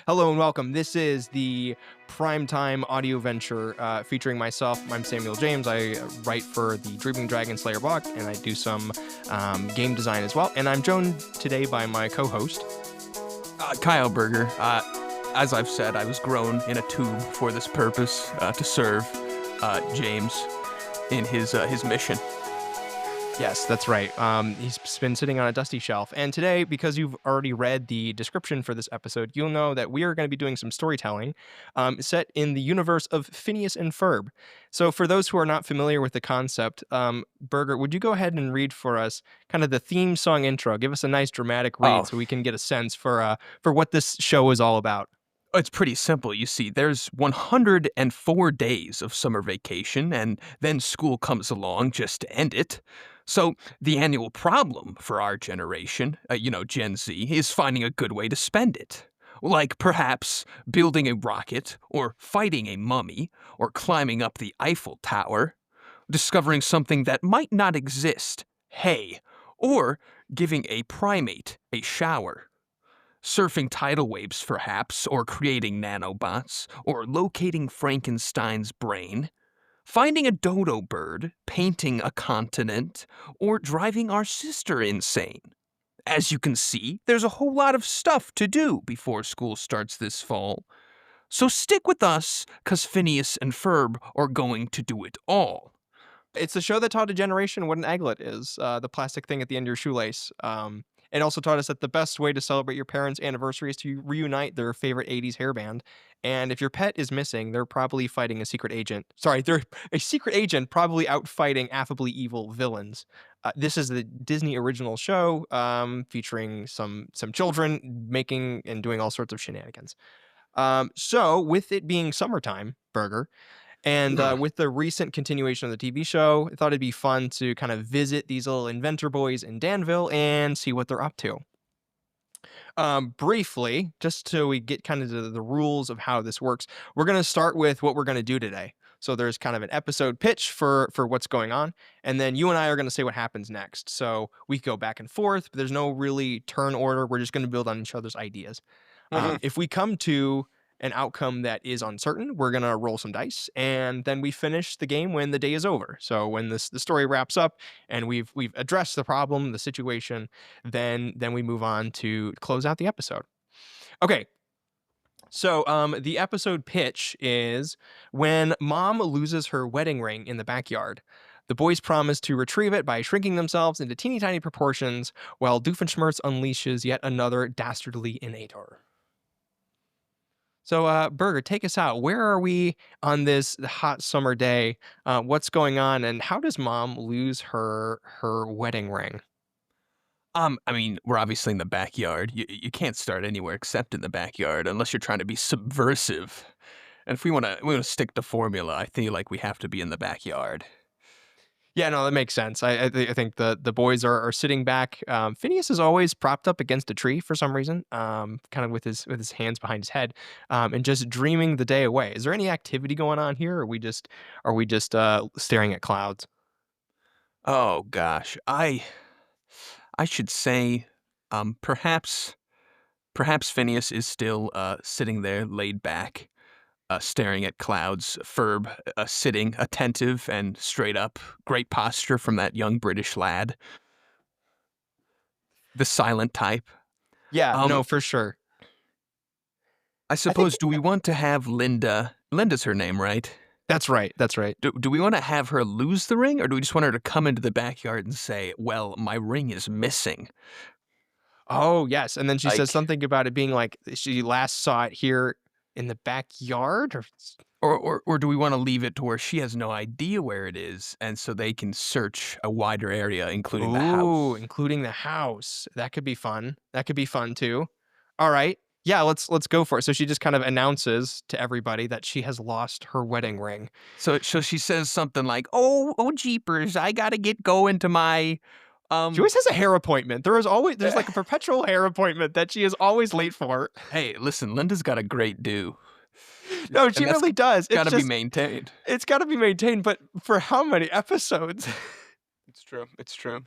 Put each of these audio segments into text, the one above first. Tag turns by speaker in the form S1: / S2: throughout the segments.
S1: Hello and welcome. This is the primetime audio venture featuring myself. I'm Samuel James. I write for the Dreaming Dragon Slayer blog, and I do some game design as well. And I'm joined today by my co-host,
S2: Kyle Berger. As I've said, I was grown in a tube for this purpose to serve James in his mission.
S1: Yes, that's right. He's been sitting on a dusty shelf. And today, because you've already read the description for this episode, you'll know that we are going to be doing some storytelling set in the universe of Phineas and Ferb. So for those who are not familiar with the concept, Berger, would you go ahead and read for us kind of the theme song intro? Give us a nice dramatic read so we can get a sense for what this show is all about.
S2: It's pretty simple. You see, there's 104 days of summer vacation, and then school comes along just to end it. So the annual problem for our generation, Gen Z, is finding a good way to spend it. Like perhaps building a rocket, or fighting a mummy, or climbing up the Eiffel Tower, discovering something that might not exist, hay, or giving a primate a shower. Surfing tidal waves, perhaps, or creating nanobots, or locating Frankenstein's brain, finding a dodo bird, painting a continent, or driving our sister insane. As you can see, there's a whole lot of stuff to do before school starts this fall. So stick with us, 'cause Phineas and Ferb are going to do it all.
S1: It's a show that taught a generation what an egglet is, the plastic thing at the end of your shoelace. It also taught us that the best way to celebrate your parents' anniversary is to reunite their favorite 80s hairband. And if your pet is missing, they're probably fighting a secret agent. Sorry, they're a secret agent probably out fighting affably evil villains. This is the Disney original show featuring some children making and doing all sorts of shenanigans. So with it being summertime, Burger, and with the recent continuation of the TV show, I thought it'd be fun to kind of visit these little inventor boys in Danville and see what they're up to. Briefly, just so we get kind of to the rules of how this works, we're going to start with what we're going to do today. So there's kind of an episode pitch for what's going on, and then you and I are going to say what happens next. So we go back and forth, but there's no really turn order. We're just going to build on each other's ideas. If we come to an outcome that is uncertain, we're gonna roll some dice, and then we finish the game when the day is over. So when the story wraps up and we've addressed the problem, the situation, then we move on to close out the episode. Okay. So the episode pitch is when Mom loses her wedding ring in the backyard. The boys promise to retrieve it by shrinking themselves into teeny tiny proportions, while Doofenshmirtz unleashes yet another dastardly inator. So, Berger, take us out. Where are we on this hot summer day? What's going on, and how does Mom lose her wedding ring?
S2: We're obviously in the backyard. You can't start anywhere except in the backyard unless you're trying to be subversive. And if we want to stick to formula, I feel like we have to be in the backyard.
S1: Yeah, no, that makes sense. I think the boys are sitting back. Phineas is always propped up against a tree for some reason, kind of with his hands behind his head, and just dreaming the day away. Is there any activity going on here, or are we just staring at clouds?
S2: Oh gosh, I should say, perhaps Phineas is still sitting there, laid back, staring at clouds. Ferb sitting attentive and straight up. Great posture from that young British lad. The silent type.
S1: Yeah, no, for sure.
S2: I suppose, do we want to have Linda? Linda's her name, right?
S1: That's right. That's right.
S2: Do we want to have her lose the ring, or do we just want her to come into the backyard and say, well, my ring is missing?
S1: Oh, yes. And then she says
S2: Like,
S1: something about it being like she last saw it here in the backyard,
S2: or do we want to leave it to where she has no idea where it is, and so they can search a wider area, including the house?
S1: Ooh, including the house. That could be fun. That could be fun too. All right. Yeah, let's go for it. So she just kind of announces to everybody that she has lost her wedding ring.
S2: So she says something like, "Oh, jeepers! I gotta get going to my."
S1: She always has a hair appointment. There's like a perpetual hair appointment that she is always late for.
S2: Hey, listen, Linda's got a great do.
S1: No, she really does.
S2: Got to be maintained.
S1: It's got to be maintained, but for how many episodes?
S2: It's true. It's true.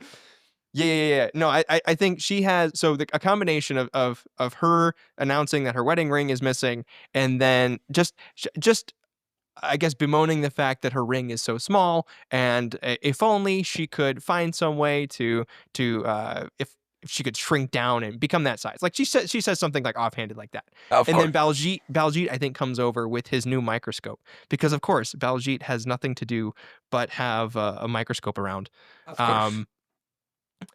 S1: Yeah. No, I think she has so a combination of her announcing that her wedding ring is missing, and then just I guess bemoaning the fact that her ring is so small, and if only she could find some way to if she could shrink down and become that size. Like she says something like offhanded like that.
S2: Of
S1: And then
S2: course.
S1: Baljeet I think comes over with his new microscope because of course Baljeet has nothing to do but have a microscope around.
S2: Of course.
S1: Um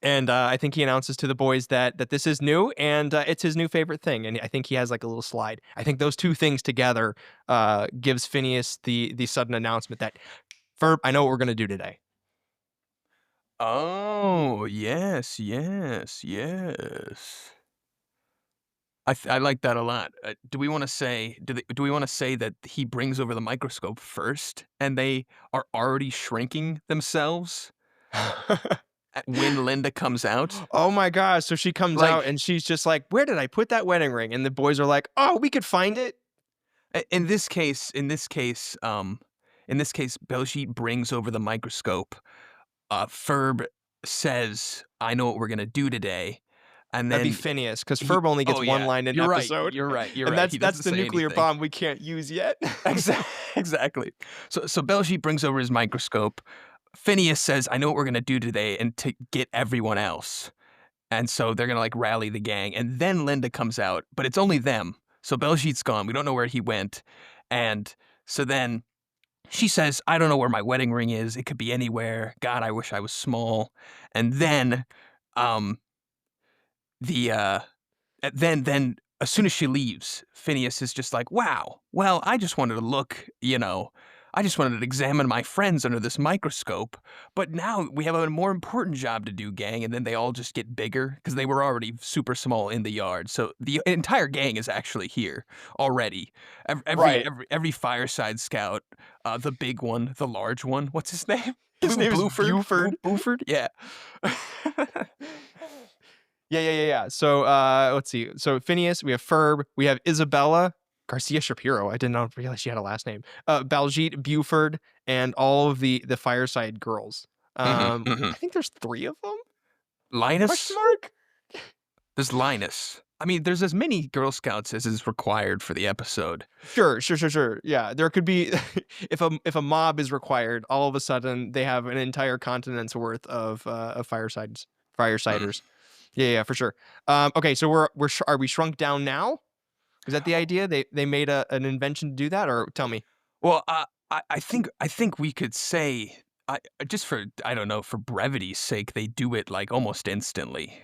S1: and I think he announces to the boys that this is new and it's his new favorite thing. And I think he has like a little slide. I think those two things together gives Phineas the sudden announcement that Ferb, I know what we're gonna do today.
S2: Oh, yes, yes, yes. I like that a lot. Do we wanna say do we wanna say that he brings over the microscope first, and they are already shrinking themselves when Linda comes out?
S1: Oh my gosh! So she comes out
S2: Like,
S1: and she's just like, "Where did I put that wedding ring?" And the boys are like, "Oh, we could find it."
S2: in this case, Beljeet brings over the microscope. Ferb says, "I know what we're gonna do today," and
S1: That'd be
S2: then
S1: Phineas because
S2: he
S1: Ferb only gets
S2: oh,
S1: one
S2: yeah.
S1: line an
S2: You're right,
S1: episode,
S2: you're right, you're
S1: and
S2: right. He
S1: that's
S2: doesn't
S1: the
S2: say
S1: nuclear
S2: anything.
S1: bomb we can't use yet.
S2: Exactly. So Belgique brings over his microscope. Phineas says, "I know what we're gonna do today," and to get everyone else. And so they're gonna like rally the gang, and then Linda comes out, but it's only them. So Beljeet's gone. We don't know where he went, and so then she says, "I don't know where my wedding ring is. It could be anywhere. God, I wish I was small." And then, um, the then as soon as she leaves, Phineas is just like, "Wow, well, I just wanted to look, I just wanted to examine my friends under this microscope, but now we have a more important job to do, gang." And then they all just get bigger because they were already super small in the yard. So the entire gang is actually here already.
S1: Right.
S2: Every fireside scout, the big one, the large one, what's his name?
S1: His name is
S2: Bluford,
S1: Buford.
S2: Buford, yeah.
S1: Yeah. So let's see. So Phineas, we have Ferb, we have Isabella Garcia Shapiro. I did not realize she had a last name. Baljeet Buford, and all of the Fireside girls.
S2: Hmm, hmm.
S1: I think there's three of them. Question
S2: Linus.
S1: mark.
S2: There's Linus. I mean, there's as many Girl Scouts as is required for the episode.
S1: Sure. Yeah, there could be if a mob is required, all of a sudden they have an entire continent's worth of
S2: Mm.
S1: firesiders. Yeah, for sure. Okay, so are we shrunk down now? Is that the idea? They made an invention to do that, or tell me?
S2: Well, I think we could say, just for I don't know, for brevity's sake, they do it like almost instantly.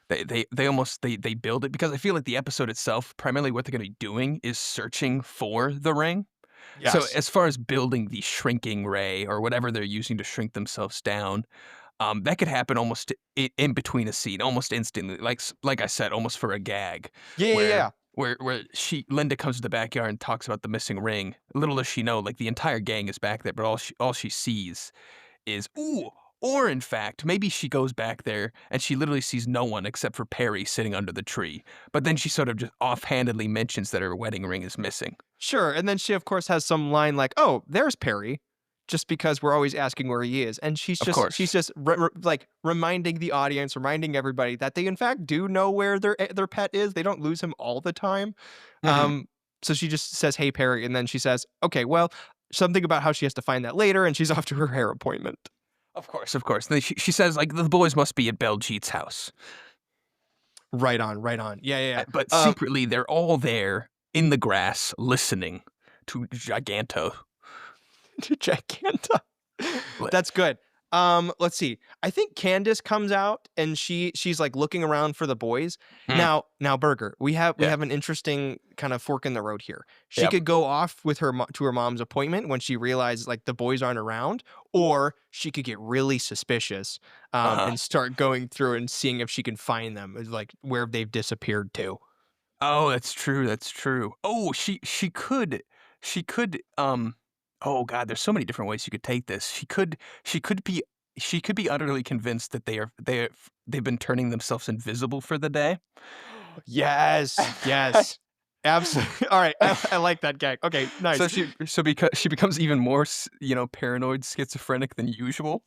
S2: They build it because I feel like the episode itself, primarily what they're going to be doing is searching for the ring. So
S1: Yes.
S2: as far as building the shrinking ray or whatever they're using to shrink themselves down, that could happen almost in between a scene, almost instantly. Like I said, almost for a gag,
S1: Yeah.
S2: where Linda comes to the backyard and talks about the missing ring. Little does she know, like the entire gang is back there, but all she sees is ooh. Or in fact, maybe she goes back there and she literally sees no one except for Perry sitting under the tree. But then she sort of just offhandedly mentions that her wedding ring is missing.
S1: Sure. And then she, of course, has some line like, "Oh, there's Perry," just because we're always asking where he is, and she's
S2: Of
S1: just she's
S2: course.
S1: just like reminding the audience, reminding everybody that they in fact do know where their pet is. They don't lose him all the time.
S2: Hmm.
S1: Um, so she just says, "Hey, Perry," and then she says, "Okay, well." Something about how she has to find that later, and she's off to her hair appointment.
S2: Of course, of course. Then she says, like, the boys must be at Beljeet's house.
S1: Right on, right on. Yeah.
S2: But secretly, they're all there in the grass listening to Giganto.
S1: Giganta. That's good. Let's see. I think Candace comes out and she's like looking around for the boys.
S2: Mm,
S1: Now, Burger, we
S2: yeah.
S1: have an interesting kind of fork in the road here. She
S2: Yep.
S1: could go off with to her mom's appointment when she realizes like the boys aren't around, or she could get really suspicious
S2: Uh-huh.
S1: and start going through and seeing if she can find them, like where they've disappeared to.
S2: Oh, that's true, that's true. Oh, she could, oh god, there's so many different ways you could take this. She could be she could be utterly convinced that they've been turning themselves invisible for the day.
S1: Yes. Absolutely. All right. I like that gag. Okay, nice.
S2: So because she becomes even more, paranoid, schizophrenic than usual.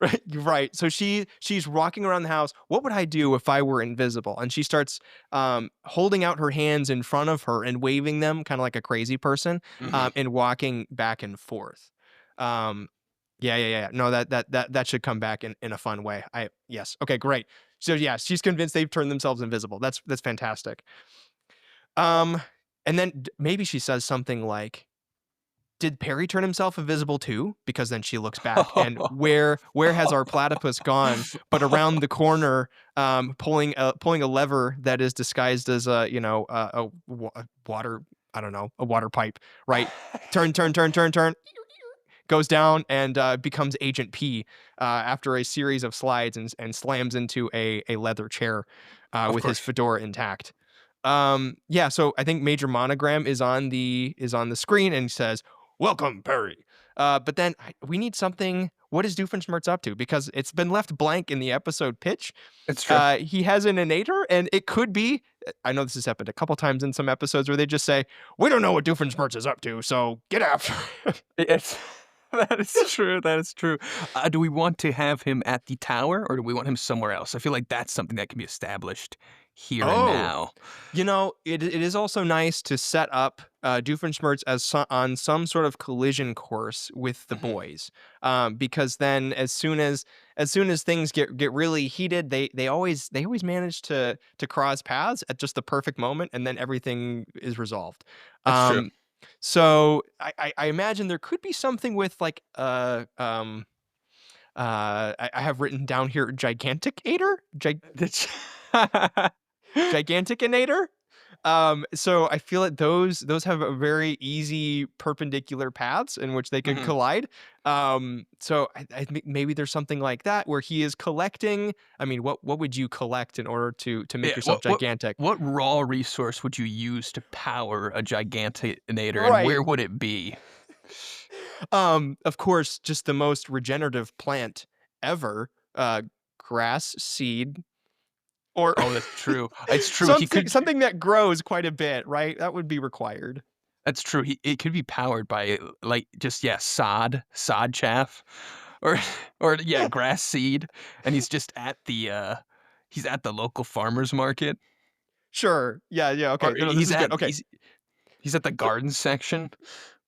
S1: Right, you're right. So she's walking around the house. What would I do if I were invisible? And she starts holding out her hands in front of her and waving them, kind of like a crazy person,
S2: Mhm.
S1: and walking back and forth. Um, yeah. No, that should come back in a fun way. I yes. Okay, great. So yeah, she's convinced they've turned themselves invisible. That's fantastic. Um, and then maybe she says something like, did Perry turn himself invisible too? Because then she looks back and where has our platypus gone? But around the corner, pulling a lever that is disguised as a water, I don't know, a water pipe, right? Turn, goes down and becomes Agent P after a series of slides and slams into a leather chair
S2: Of
S1: with his
S2: course.
S1: fedora intact. Yeah, so I think Major Monogram is on the screen and says, "Welcome, Perry." But then we need something. What is Doofenshmirtz up to? Because it's been left blank in the episode pitch.
S2: It's true.
S1: He has an inator, and it could be. I know this has happened a couple times in some episodes where they just say, "We don't know what Doofenshmirtz is up to, so get after him."
S2: It's that is true, that is true. Do we want to have him at the tower, or do we want him somewhere else? I feel like that's something that can be established here and
S1: Oh,
S2: now.
S1: it is also nice to set up Doofenshmirtz as on some sort of collision course with the
S2: Mhm.
S1: boys, because then as soon as things get really heated, they always manage to cross paths at just the perfect moment, and then everything is resolved.
S2: That's true.
S1: Um, so I imagine there could be something with like I have written down here giganticator,
S2: That's
S1: giganticinator. So I feel like those have a very easy perpendicular paths in which they could
S2: Mhm.
S1: collide. So maybe there's something like that where he is collecting. I mean, what would you collect in order to make
S2: Yeah,
S1: yourself gigantic?
S2: what raw resource would you use to power a Gigantinator, and
S1: Right.
S2: where would it be?
S1: Of course, just the most regenerative plant ever. Grass seed or
S2: Oh, that's true. It's true, he
S1: something
S2: could
S1: something that grows quite a bit, right? That would be required.
S2: that's true, it could be powered by, like, just, yeah, sod chaff, or yeah, grass seed, and he's at the local farmer's market,
S1: Sure. Yeah,
S2: or
S1: okay. No, this is good. Okay.
S2: he's at the
S1: So
S2: garden section.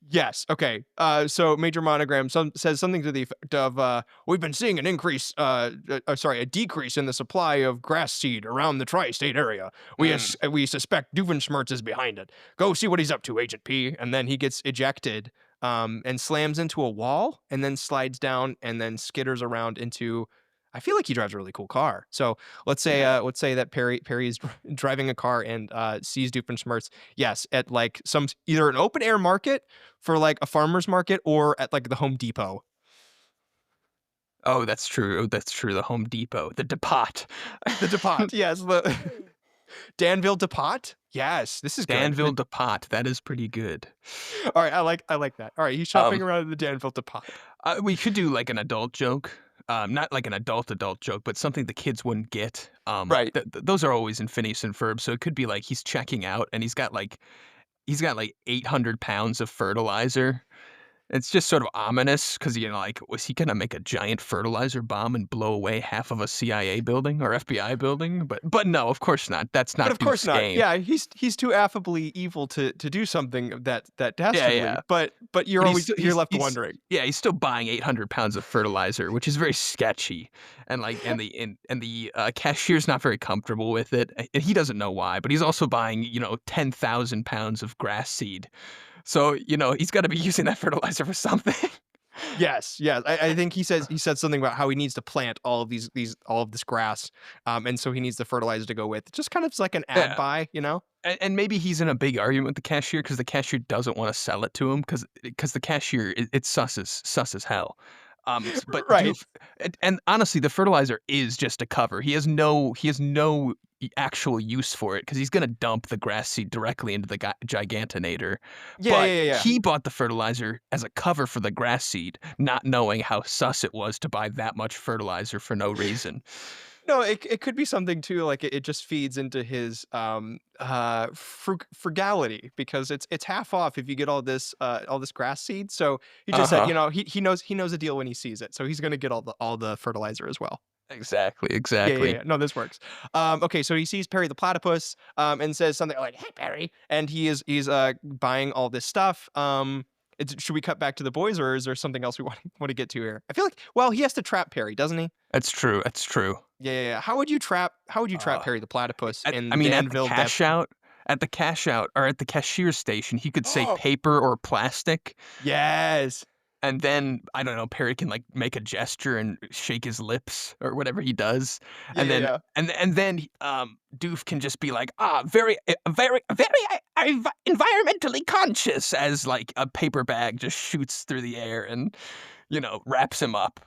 S1: yes, okay. So Major Monogram says something to the effect of, "We've been seeing an a decrease in the supply of grass seed around the tri-state area.
S2: Mm.
S1: We suspect Doofenshmirtz is behind it. Go see what he's up to, Agent P." And then he gets ejected, and slams into a wall, and then slides down, and then skitters around into. I feel like he drives a really cool car. So
S2: Yeah.
S1: let's say that Perry is driving a car and sees Doofenshmirtz. Yes, at like some either an open air market for like a farmer's market or at like the Home Depot.
S2: Oh, that's true, the Home Depot, the Depot.
S1: The Depot, yes, the Danville Depot. Yes, this is good.
S2: Danville Depot, that is pretty good.
S1: All right, I like that. All right, he's shopping
S2: Um
S1: around at the Danville Depot.
S2: We could do like an adult joke. Not like an adult joke, but something the kids wouldn't get.
S1: Right.
S2: Those are always in Phineas and Ferb, so it could be like he's checking out and he's got like 800 pounds of fertilizer. It's just sort of ominous because like, was he gonna make a giant fertilizer bomb and blow away half of a CIA building or FBI building? But no, of course not. That's
S1: But
S2: not
S1: of course
S2: Doof's
S1: not.
S2: game.
S1: Yeah, he's too affably evil to do something that
S2: Yeah,
S1: dastardly.
S2: yeah.
S1: But
S2: But he's
S1: you're left
S2: he's
S1: wondering.
S2: yeah, he's still buying 800 pounds of fertilizer, which is very sketchy, and, like, cashier's not very comfortable with it, and he doesn't know why, but he's also buying, 10,000 pounds of grass seed. So, he's gotta be using that fertilizer for something.
S1: Yes. I think he said something about how he needs to plant all of these all of this grass, and so he needs the fertilizer to go with. Just kind of like an ad
S2: Yeah,
S1: buy, you know?
S2: and maybe he's in a big argument with the cashier because the cashier doesn't wanna sell it to him because the cashier, it's sus as hell. But
S1: Right.
S2: Doof and honestly, the fertilizer is just a cover. He has no actual use for it because he's gonna dump the grass seed directly into the gigantinator. But
S1: Yeah.
S2: he bought the fertilizer as a cover for the grass seed, not knowing how sus it was to buy that much fertilizer for no reason.
S1: No, it could be something too, like it just feeds into his frugality because it's half off if you get all this grass seed. So he just said,
S2: Uh-huh.
S1: he knows a deal when he sees it. So he's gonna get all the fertilizer as well.
S2: Exactly,
S1: Yeah, yeah,
S2: exactly.
S1: yeah. No, this works. Okay, so he sees Perry the platypus, and says something like, "Hey, Perry," and he's buying all this stuff. Should we cut back to the boys, or is there something else we want to get to here? I feel like, well, he has to trap Perry, doesn't he?
S2: That's true, that's true.
S1: Yeah, yeah, yeah. How would you trap
S2: Uh,
S1: Perry the platypus
S2: I
S1: in
S2: mean,
S1: Danville, Dev?
S2: at the cash out or at the cashier station, he could say
S1: Oh,
S2: paper or plastic,
S1: yes.
S2: and then, I don't know, Perry can, like, make a gesture and shake his lips or whatever he does,
S1: Yeah,
S2: and
S1: yeah,
S2: then
S1: yeah.
S2: Doof can just be like, "Ah, very environmentally conscious," as, like, a paper bag just shoots through the air and, wraps him up.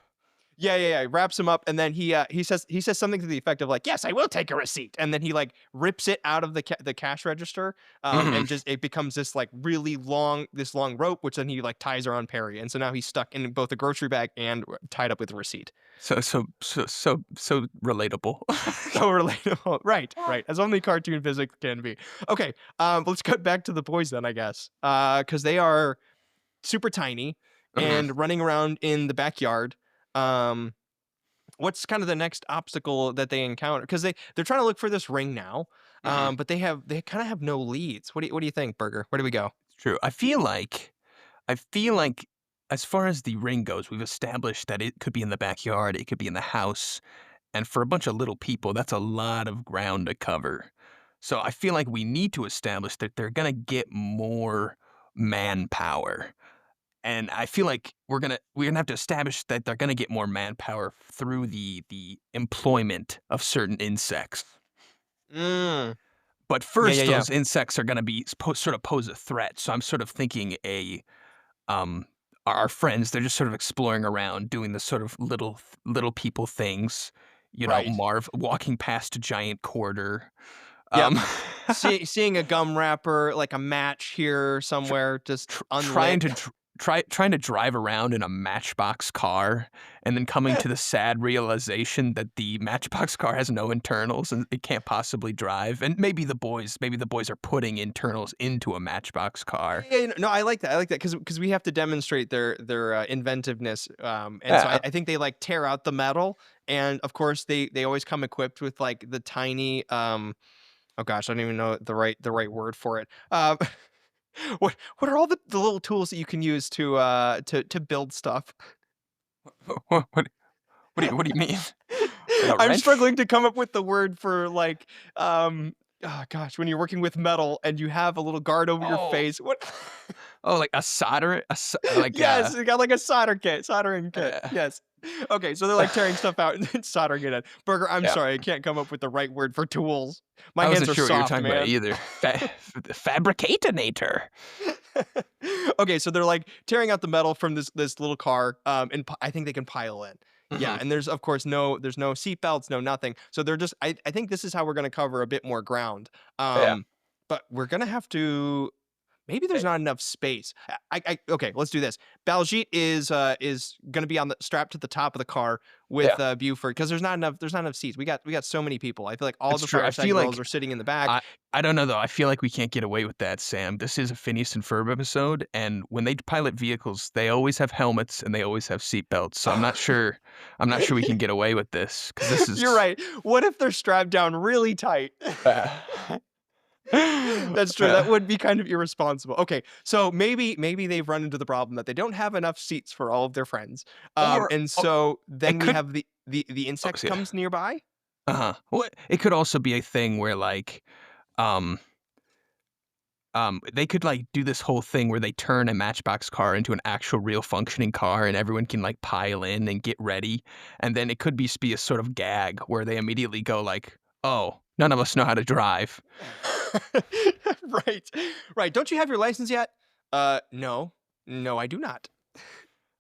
S1: Yeah, yeah, yeah. He wraps him up, and then he says something to the effect of like, "Yes, I will take a receipt," and then he like rips it out of the cash register,
S2: Mhm.
S1: and just it becomes this long rope, which then he like ties around Perry, and so now he's stuck in both a grocery bag and tied up with a receipt.
S2: So relatable.
S1: So relatable, right? Right, as only cartoon physics can be. Okay, let's cut back to the boys then, I guess, because they are super tiny
S2: Mhm,
S1: and running around in the backyard. Um, what's kind of the next obstacle that they encounter? Because they're trying to look for this ring now,
S2: mhm.
S1: but they kind of have no leads. What do you think, Burger? Where do we go?
S2: It's true. I feel like as far as the ring goes, we've established that it could be in the backyard, it could be in the house, and for a bunch of little people, that's a lot of ground to cover. So I feel like we need to establish that they're gonna get more manpower. And I feel like we're gonna have to establish that they're gonna get more manpower through the employment of certain insects.
S1: Mm.
S2: But
S1: Yeah, yeah,
S2: first,
S1: yeah.
S2: those insects are gonna be sort of pose a threat. So I'm sort of thinking um our friends, they're just sort of exploring around, doing the sort of little people things,
S1: Right.
S2: Marv walking past a giant quarter.
S1: Yep.
S2: Um
S1: Seeing a gum wrapper, like a match here somewhere, just
S2: trying
S1: unlit.
S2: to trying to drive around in a Matchbox car, and then coming to the sad realization that the Matchbox car has no internals and it can't possibly drive. And maybe the boys are putting internals into a Matchbox car.
S1: Yeah, no, I like that. I like that because we have to demonstrate their inventiveness. And so I,
S2: Yeah.
S1: I think they like tear out the metal, and of course they always come equipped with like the tiny oh gosh, I don't even know the right word for it. What are all the little tools that you can use to build stuff?
S2: What do you mean? Like a
S1: I'm
S2: wrench?
S1: struggling to come up with the word for like oh gosh, when you're working with metal and you have a little guard over your
S2: Oh,
S1: face. What?
S2: like a solder, like
S1: Yes, it got like a soldering kit.
S2: uh,
S1: Yes. Okay, so they're like tearing stuff out and then soldering it in. Burger, I'm
S2: yeah.
S1: sorry, I can't come up with the right word for tools. My
S2: I
S1: hands
S2: wasn't
S1: are
S2: sure what you were
S1: soft,
S2: talking about
S1: man.
S2: either. Fabricatinator.
S1: Okay, so they're like tearing out the metal from this little car, and I think they can pile in. Yeah,
S2: Hmm.
S1: and there's of course there's no seat belts, no nothing. So they're just I think this is how we're gonna cover a bit more ground.
S2: Yeah.
S1: But we're gonna have to. Maybe there's
S2: Eh,
S1: not enough space. Okay, let's do this. Baljeet is gonna be on the strapped to the top of the car
S2: Yeah.
S1: with Buford because there's not enough seats. We got so many people. I feel like all
S2: It's
S1: the
S2: true. I
S1: fireside
S2: feel
S1: girls
S2: like
S1: are sitting in the back.
S2: I I don't know though. I feel like we can't get away with that, Sam. This is a Phineas and Ferb episode, and when they pilot vehicles, they always have helmets and they always have seat belts. So I'm not sure. I'm not sure we can get away with this because this
S1: You're
S2: is.
S1: right. What if they're strapped down really tight?
S2: Uh,
S1: That's true. That
S2: uh,
S1: would be kind of irresponsible. Okay, so maybe they've run into the problem that they don't have enough seats for all of their friends.
S2: or
S1: And
S2: oh,
S1: so
S2: it
S1: then we
S2: could.
S1: have the
S2: Oh,
S1: insect
S2: yeah.
S1: comes nearby.
S2: Uh-huh. What it could also be a thing where like, um, they could like do this whole thing where they turn a Matchbox car into an actual real functioning car, and everyone can like pile in and get ready, and then it could be a sort of gag where they immediately go like, "Oh, none of us know how to drive."
S1: Right. Right. Don't you have your license yet? No. No, I do not.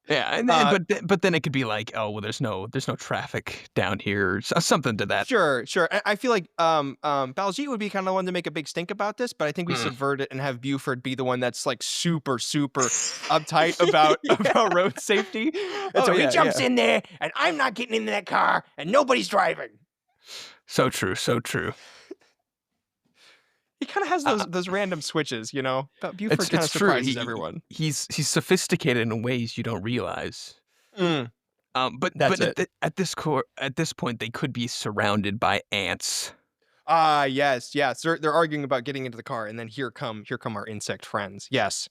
S2: Yeah, and then
S1: Uh
S2: but then it could be like, "Oh, well, there's no traffic down here," or something to that.
S1: Sure, sure. I feel like Baljeet would be kind of the one to make a big stink about this, but I think we
S2: Mm.
S1: subvert it and have Buford be the one that's like super, super uptight about
S2: Yeah.
S1: about road safety. And
S2: Oh,
S1: so he
S2: yeah,
S1: jumps
S2: yeah.
S1: in there, and I'm not getting in that car, and nobody's driving.
S2: So true, so true.
S1: He kind of has
S2: Uh,
S1: those random switches, you know. But Buford kind
S2: it's
S1: of
S2: true.
S1: surprises everyone.
S2: He's sophisticated in ways you don't realize.
S1: Mm,
S2: But
S1: that's it.
S2: at this point, they could be surrounded by ants.
S1: Ah, yes, yes. They're arguing about getting into the car, and then here come our insect friends. Yes.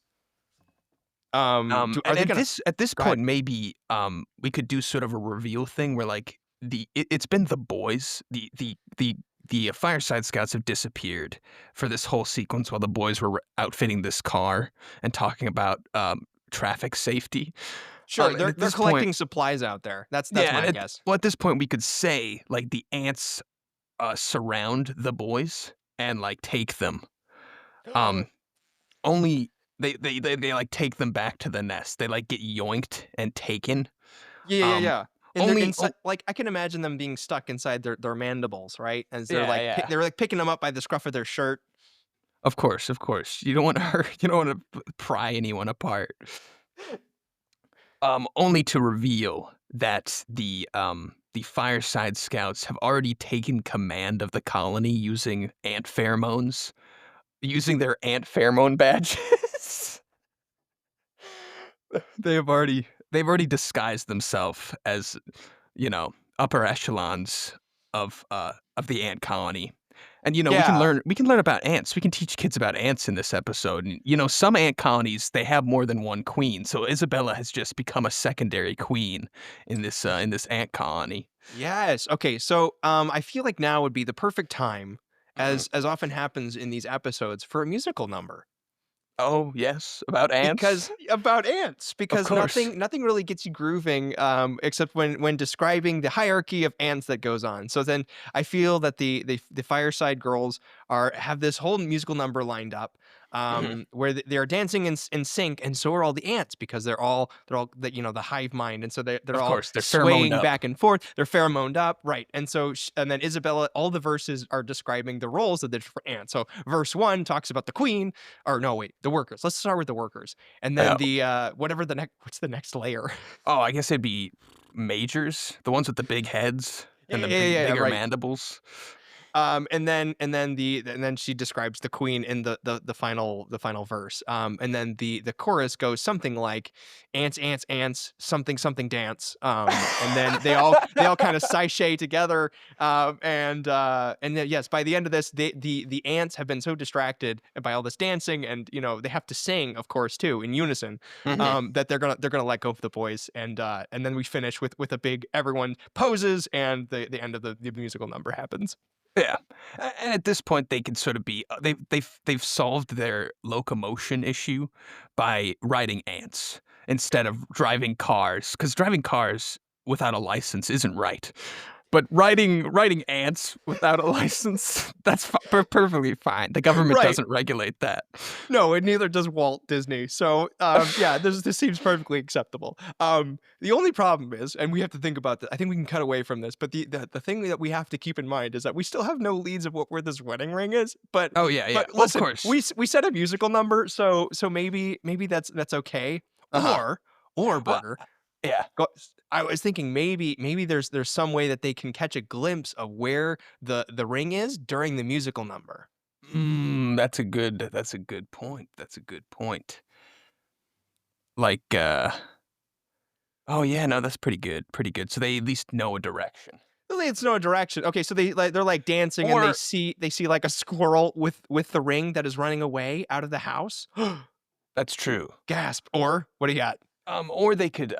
S1: Are
S2: And
S1: they gonna
S2: at this
S1: go ahead?
S2: point, maybe we could do sort of a reveal thing where like it's been the boys, the fireside scouts have disappeared for this whole sequence while the boys were outfitting this car and talking about traffic safety.
S1: Sure,
S2: And at
S1: they're
S2: this point,
S1: collecting supplies out there. That's
S2: yeah,
S1: my guess.
S2: well, at this point, we could say like the ants surround the boys and like take them. Um, only they like take them back to the nest. They like get yoinked and taken.
S1: Yeah, yeah,
S2: Um,
S1: yeah. And they're
S2: only
S1: inside. Like I can imagine them being stuck inside their mandibles, right? As
S2: Yeah, yeah.
S1: they're like picking them up by the scruff of their shirt.
S2: Of course. You don't want to hurt. You don't want to pry anyone apart. Only to reveal that the fireside scouts have already taken command of the colony using ant pheromones, using their ant pheromone badges. They've already disguised themselves as, you know, upper echelons of the ant colony. And
S1: Yeah.
S2: we can learn about ants. We can teach kids about ants in this episode. And some ant colonies they have more than one queen. So Isabella has just become a secondary queen in this ant colony.
S1: Yes. Okay. So, I feel like now would be the perfect time,
S2: Mhm.
S1: as often happens in these episodes, for a musical number.
S2: Oh, yes, about ants?
S1: Because about ants,
S2: Of
S1: because
S2: course.
S1: nothing really gets you grooving, except when describing the hierarchy of ants that goes on. So then I feel that the Fireside Girls have this whole musical number lined up,
S2: Mhm.
S1: where they are dancing in sync, and so are all the ants because they're all the hive mind, and so they're
S2: Of
S1: all
S2: course, they're pheromoned
S1: swaying
S2: up.
S1: back and forth. They're pheromoned up, right? And then Isabella, all the verses are describing the roles of the different ants. So verse one talks about the queen, or no, wait, the workers. Let's start with the workers, and then
S2: Oh,
S1: the whatever the next. What's the next layer?
S2: oh, I guess it'd be majors, the ones with the big heads
S1: Yeah,
S2: and the
S1: yeah, yeah, yeah,
S2: bigger
S1: right.
S2: mandibles.
S1: And then she describes the queen in the final verse. And then the chorus goes something like ants, ants, ants, something, something dance. And then they all kind of sashay together. And then yes, by the end of this, the ants have been so distracted by all this dancing, and they have to sing, of course, too, in unison.
S2: Mhm.
S1: That they're gonna let go of the boys, and then we finish with a big everyone poses, and the end of the musical number happens.
S2: Yeah, and at this point, they can sort of be they've solved their locomotion issue by riding ants instead of driving cars, because driving cars without a license isn't right. But riding ants without a license, that's perfectly fine. The government
S1: Right.
S2: doesn't regulate that.
S1: No, and neither does Walt Disney. So, yeah, this seems perfectly acceptable. The only problem is, and we have to think about that. I think we can cut away from this, but the thing that we have to keep in mind is that we still have no leads of where this wedding ring is. But
S2: Oh, yeah, yeah.
S1: but
S2: Well, of
S1: listen,
S2: course.
S1: we said a musical number, so maybe that's okay.
S2: Uh-huh.
S1: Or
S2: Well,
S1: Burger.
S2: yeah.
S1: I was thinking maybe there's some way that they can catch a glimpse of where the ring is during the musical number.
S2: That's a good point. That's a good point. Like, oh, yeah, no, that's pretty good. So they at least know a direction.
S1: Really, it's no direction. Okay, so they're like dancing, and they
S2: Or
S1: see like a squirrel with the ring that is running away out of the house.
S2: that's true.
S1: Gasp! Or what do you got?
S2: Or they could,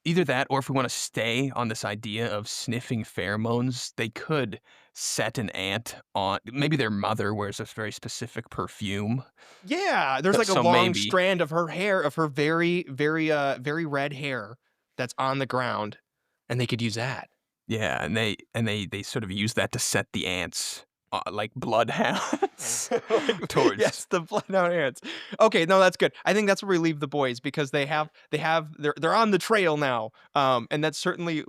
S2: either that, or if we wanna stay on this idea of sniffing pheromones, they could set an ant on maybe their mother wears a very specific perfume.
S1: Yeah, there's like a
S2: So
S1: long
S2: maybe
S1: strand of her hair, of her very red hair that's on the ground, and they could use that.
S2: yeah, and they sort of use that to set the ants, like bloodhounds
S1: Like,
S2: towards.
S1: yes, the bloodhound ants. Okay, no, that's good. I think that's where we leave the boys because they're on the trail now. And that's certainly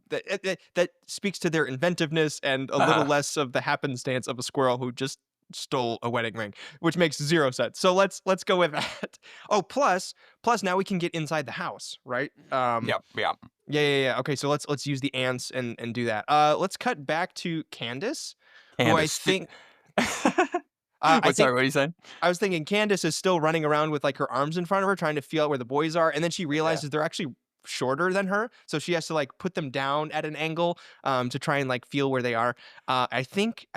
S1: that speaks to their inventiveness and a little
S2: Uh-huh.
S1: less of the happenstance of a squirrel who just stole a wedding ring, which makes 0 sense. So let's go with that. Oh, plus now we can get inside the house, right?
S2: Yep, yep.
S1: Yeah. Okay, so let's use the ants and do that. Let's cut back to Candace, who
S2: Candace.
S1: I
S2: What, sorry,
S1: think
S2: what are you saying?
S1: I was thinking Candace is still running around with like her arms in front of her, trying to feel out where the boys are, and then she
S2: Yeah.
S1: realizes they're actually shorter than her, so she has to like put them down at an angle to try and like feel where they are. I think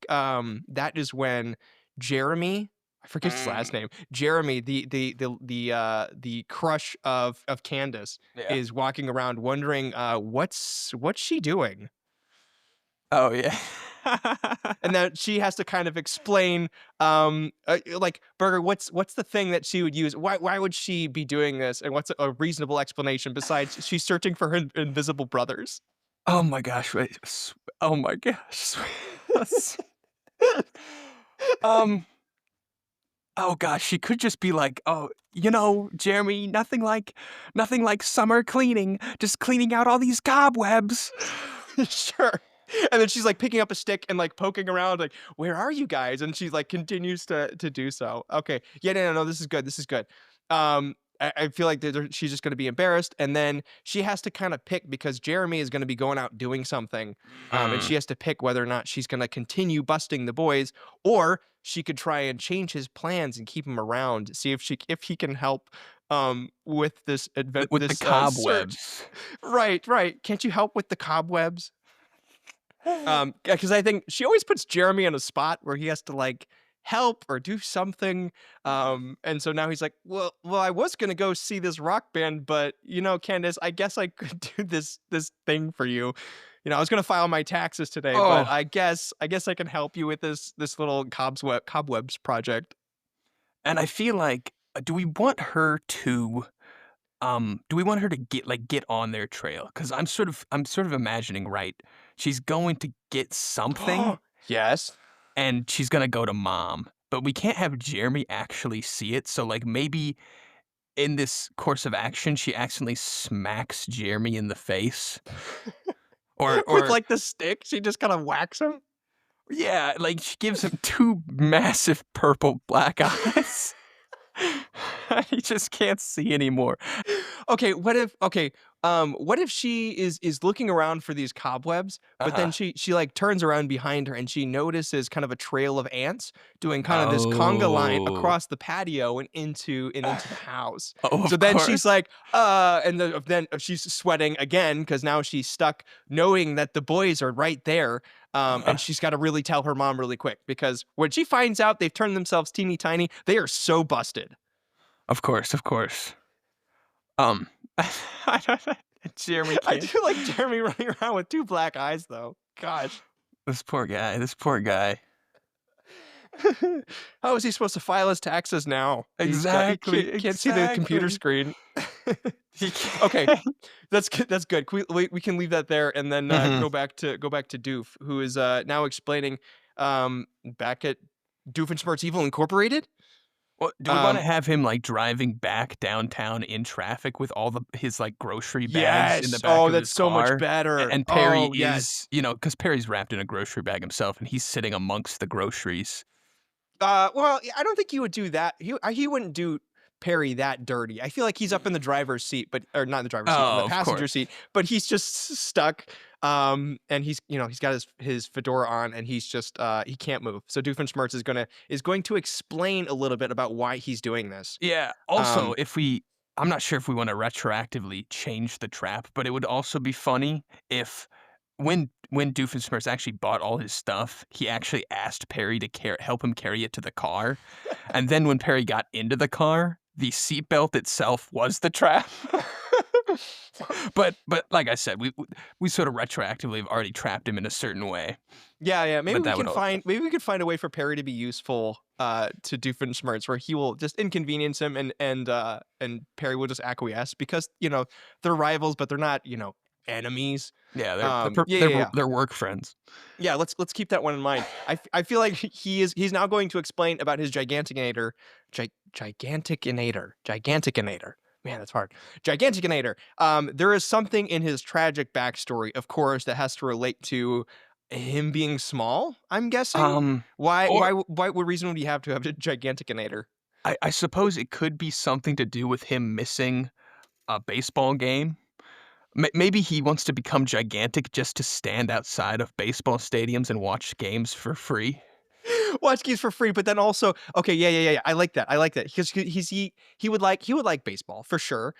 S1: that is when Jeremy, I forget his last name, Jeremy, the crush of Candace,
S2: Yeah.
S1: is walking around wondering what's she doing.
S2: Oh, yeah.
S1: And then she has to kind of explain, like, Burger, what's the thing that she would use? Why would she be doing this? And what's a reasonable explanation besides she's searching for her invisible brothers?
S2: Oh my gosh, wait, oh my gosh. Um, oh gosh, she could just be like, "Oh, Jeremy, nothing like summer cleaning, just cleaning out all these cobwebs."
S1: Sure. And then she's like picking up a stick and like poking around, like, where are you guys? And she like continues to do so. Okay. Yeah, no, this is good. This is good. I feel like she's just going to be embarrassed. And then she has to kind of pick because Jeremy is going to be going out doing something. And
S2: Mm.
S1: she has to pick whether or not she's going to continue busting the boys, or she could try and change his plans and keep him around, see if he can help with
S2: With the
S1: search.
S2: cobwebs.
S1: Right. Can't you help with the cobwebs? Because I think she always puts Jeremy on a spot where he has to like help or do something. And so now he's like, well, I was gonna go see this rock band, but Candace, I guess I could do this thing for you. I was gonna file my taxes today, but
S2: Oh,
S1: I guess I can help you with this little cobwebs project.
S2: and I feel like, do we want her to get on their trail? Because I'm sort of imagining, right? She's going to get something,
S1: Yes.
S2: and she's gonna go to mom, but we can't have Jeremy actually see it. So like maybe in this course of action, she accidentally smacks Jeremy in the face, or
S1: With
S2: or
S1: like the stick, she just kind of whacks him.
S2: yeah, like she gives him two massive purple black eyes. He just can't see anymore.
S1: What if she is looking around for these cobwebs,
S2: Uh
S1: but then
S2: huh.
S1: she like turns around behind her and she notices kind of a trail of ants doing kind of this conga line
S2: Oh.
S1: across the patio and into the house.
S2: Oh,
S1: So
S2: of
S1: then she's
S2: course.
S1: like, and then she's sweating again because now she's stuck knowing that the boys are right there. And she's got to really tell her mom really quick because when she finds out they've turned themselves teeny tiny, they are so busted.
S2: Of course, of course. Um, I don't know. Jeremy
S1: I
S2: can't.
S1: do like Jeremy running around with two black eyes, though. Gosh.
S2: This poor guy. This poor guy.
S1: How is he supposed to file his taxes now? He
S2: Exactly.
S1: can't see the computer
S2: Exactly.
S1: screen.
S2: He
S1: Okay,
S2: can't.
S1: that's good. That's good. We can leave that there and then
S2: Mhm.
S1: go back to Doof, who is now explaining back at Doofenshmirtz Evil Incorporated.
S2: Well, do we want to
S1: Um,
S2: have him like driving back downtown in traffic with all his like grocery bags in the
S1: yes.
S2: back
S1: Oh,
S2: of
S1: that's
S2: his
S1: so much
S2: car?
S1: better.
S2: And Perry
S1: Oh, yes.
S2: is, because Perry's wrapped in a grocery bag himself, and he's sitting amongst the groceries.
S1: Well, I don't think he would do that. He wouldn't do Perry that dirty. I feel like he's up in the driver's seat, but or not in the driver's seat, in the
S2: Oh, of
S1: passenger
S2: course.
S1: seat, but he's just stuck. And he's got his fedora on, and he's just he can't move. So Doofenshmirtz is going to explain a little bit about why he's doing this.
S2: Yeah. Also,
S1: Um,
S2: I'm not sure if we want to retroactively change the trap, but it would also be funny if when Doofenshmirtz actually bought all his stuff, he actually asked Perry to help him carry it to the car, and then when Perry got into the car, the seatbelt itself was the trap. But like I said, we sort of retroactively have already trapped him in a certain way.
S1: yeah. Maybe
S2: But
S1: we
S2: that would
S1: can
S2: also
S1: find a way for Perry to be useful to Doofenshmirtz, where he will just inconvenience him, and Perry will just acquiesce because they're rivals, but they're not enemies.
S2: yeah,
S1: Yeah, yeah, yeah.
S2: they're work friends.
S1: Yeah, let's keep that one in mind. I feel like he's now going to explain about his gigantic inator. Man, that's hard. Gigantic inator. There is something in his tragic backstory, of course, that has to relate to Him being small, I'm guessing?
S2: Um,
S1: Why
S2: or
S1: why why what reason would he have to have a gigantic inator?
S2: I suppose it could be something to do with him missing a baseball game. Maybe he wants to become gigantic just to stand outside of baseball stadiums and watch games for free.
S1: Watch games for free, but then also okay, yeah. I like that. I like that because he would like baseball for sure.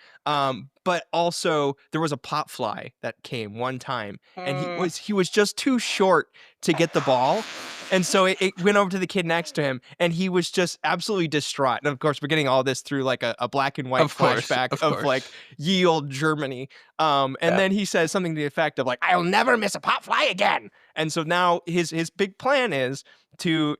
S1: But also there was a pop fly that came one time, and
S2: Mm.
S1: he was just too short to get the ball, and so it went over to the kid next to him, and he was just absolutely distraught. And of course, we're getting all this through like a black and white flashback
S2: Of
S1: of like
S2: course.
S1: ye old Germany. And
S2: Yeah.
S1: then he says something to the effect of like, "I'll never miss a pop fly again." And so now his big plan is to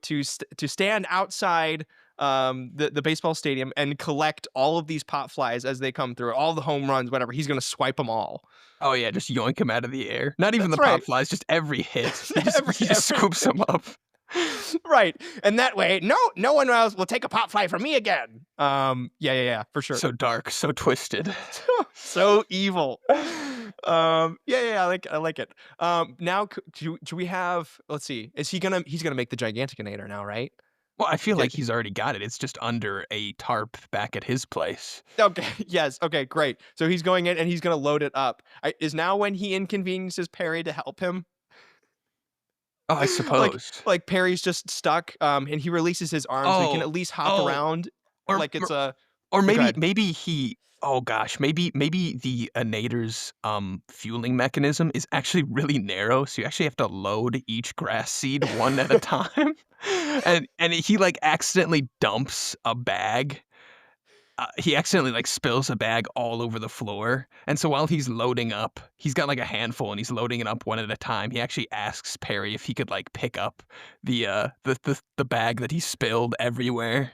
S1: stand outside the baseball stadium and collect all of these pop flies as they come through, all the home runs, whatever. He's gonna swipe them all.
S2: Oh, yeah, just yoink him out of the air. Not even the
S1: That's
S2: pop
S1: right.
S2: flies, just every hit. He just
S1: every
S2: he just
S1: every
S2: scoops them up.
S1: right. And that way, no one else will take a pop fly from me again. Yeah, for sure.
S2: So dark, so twisted.
S1: So evil. I like it. Now do we have? Let's see. Is he gonna? He's gonna make the Giganticinator now, right?
S2: Well, I feel
S1: Get
S2: like he's already got it. It's just under a tarp back at his place.
S1: Okay. Yes. Okay. Great. So he's going in and he's gonna load it up. Is now when he inconveniences Perry to help him?
S2: Oh, I
S1: like
S2: suppose.
S1: like Perry's just stuck. And he releases his arm so he can
S2: Oh,
S1: at least hop
S2: oh,
S1: around
S2: or
S1: like it's a.
S2: or
S1: Oh,
S2: maybe
S1: God.
S2: maybe he oh gosh, maybe the Inator's, fueling mechanism is actually really narrow, so you actually have to load each grass seed one at a time, and he, like, accidentally dumps a bag. He accidentally, like, spills a bag all over the floor, and so while he's loading up he's got, like, a handful, and he's loading it up one at a time. He actually asks Perry if he could, like, pick up the bag that he spilled everywhere.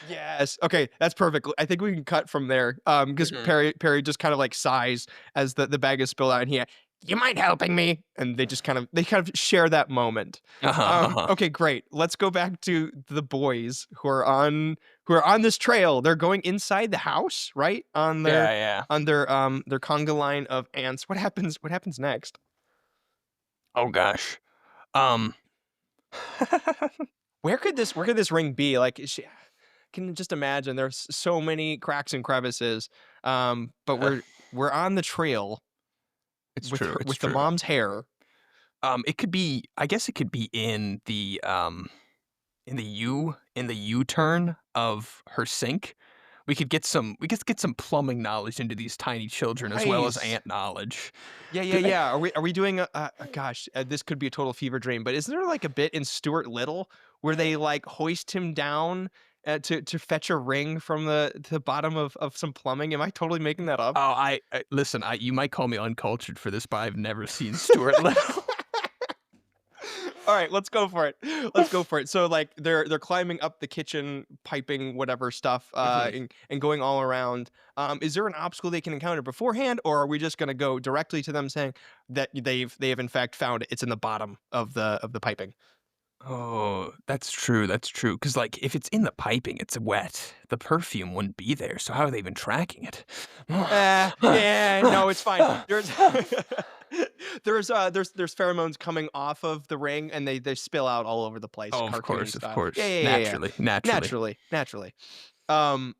S1: Yes. Okay, that's perfect. I think we can cut from there. Because
S2: Mhm.
S1: Perry just kind of like sighs as the bag is spilled out, and you mind helping me? And they kind of share that moment.
S2: Uh-huh, uh-huh.
S1: Okay, great. Let's go back to the boys who are on this trail. They're going inside the house, right?
S2: Yeah, yeah.
S1: On their conga line of ants. What happens next?
S2: Oh gosh. Um
S1: Where could this ring be? Like, can just imagine there's so many cracks and crevices. But we're on the trail
S2: It's true, it's
S1: with the
S2: true.
S1: mom's hair.
S2: It could be I guess it could be in the U-turn of her sink. We could get some plumbing knowledge into these tiny children as well as
S1: Nice.
S2: ant knowledge.
S1: Yeah,
S2: Do they
S1: yeah. Are we doing gosh, this could be a total fever dream, but isn't there like a bit in Stuart Little where they like hoist him down to fetch a ring from the bottom of some plumbing? Am I totally making that up?
S2: Oh, I listen, you might call me uncultured for this, but I've never seen Stuart Little.
S1: All right, let's go for it. Let's go for it. So like they're climbing up the kitchen piping whatever stuff
S2: Mhm.
S1: and going all around. Is there an obstacle they can encounter beforehand, or are we just going to go directly to them saying that they have in fact found it's in the bottom of the piping?
S2: Oh, that's true, that's true. Because like, if it's in the piping, it's wet. The perfume wouldn't be there, so how are they even tracking it?
S1: Yeah, no, it's fine. There's there's pheromones coming off of the ring and they spill out all over the place,
S2: Oh,
S1: cartoony
S2: of
S1: style.
S2: course. Naturally, naturally.
S1: Naturally.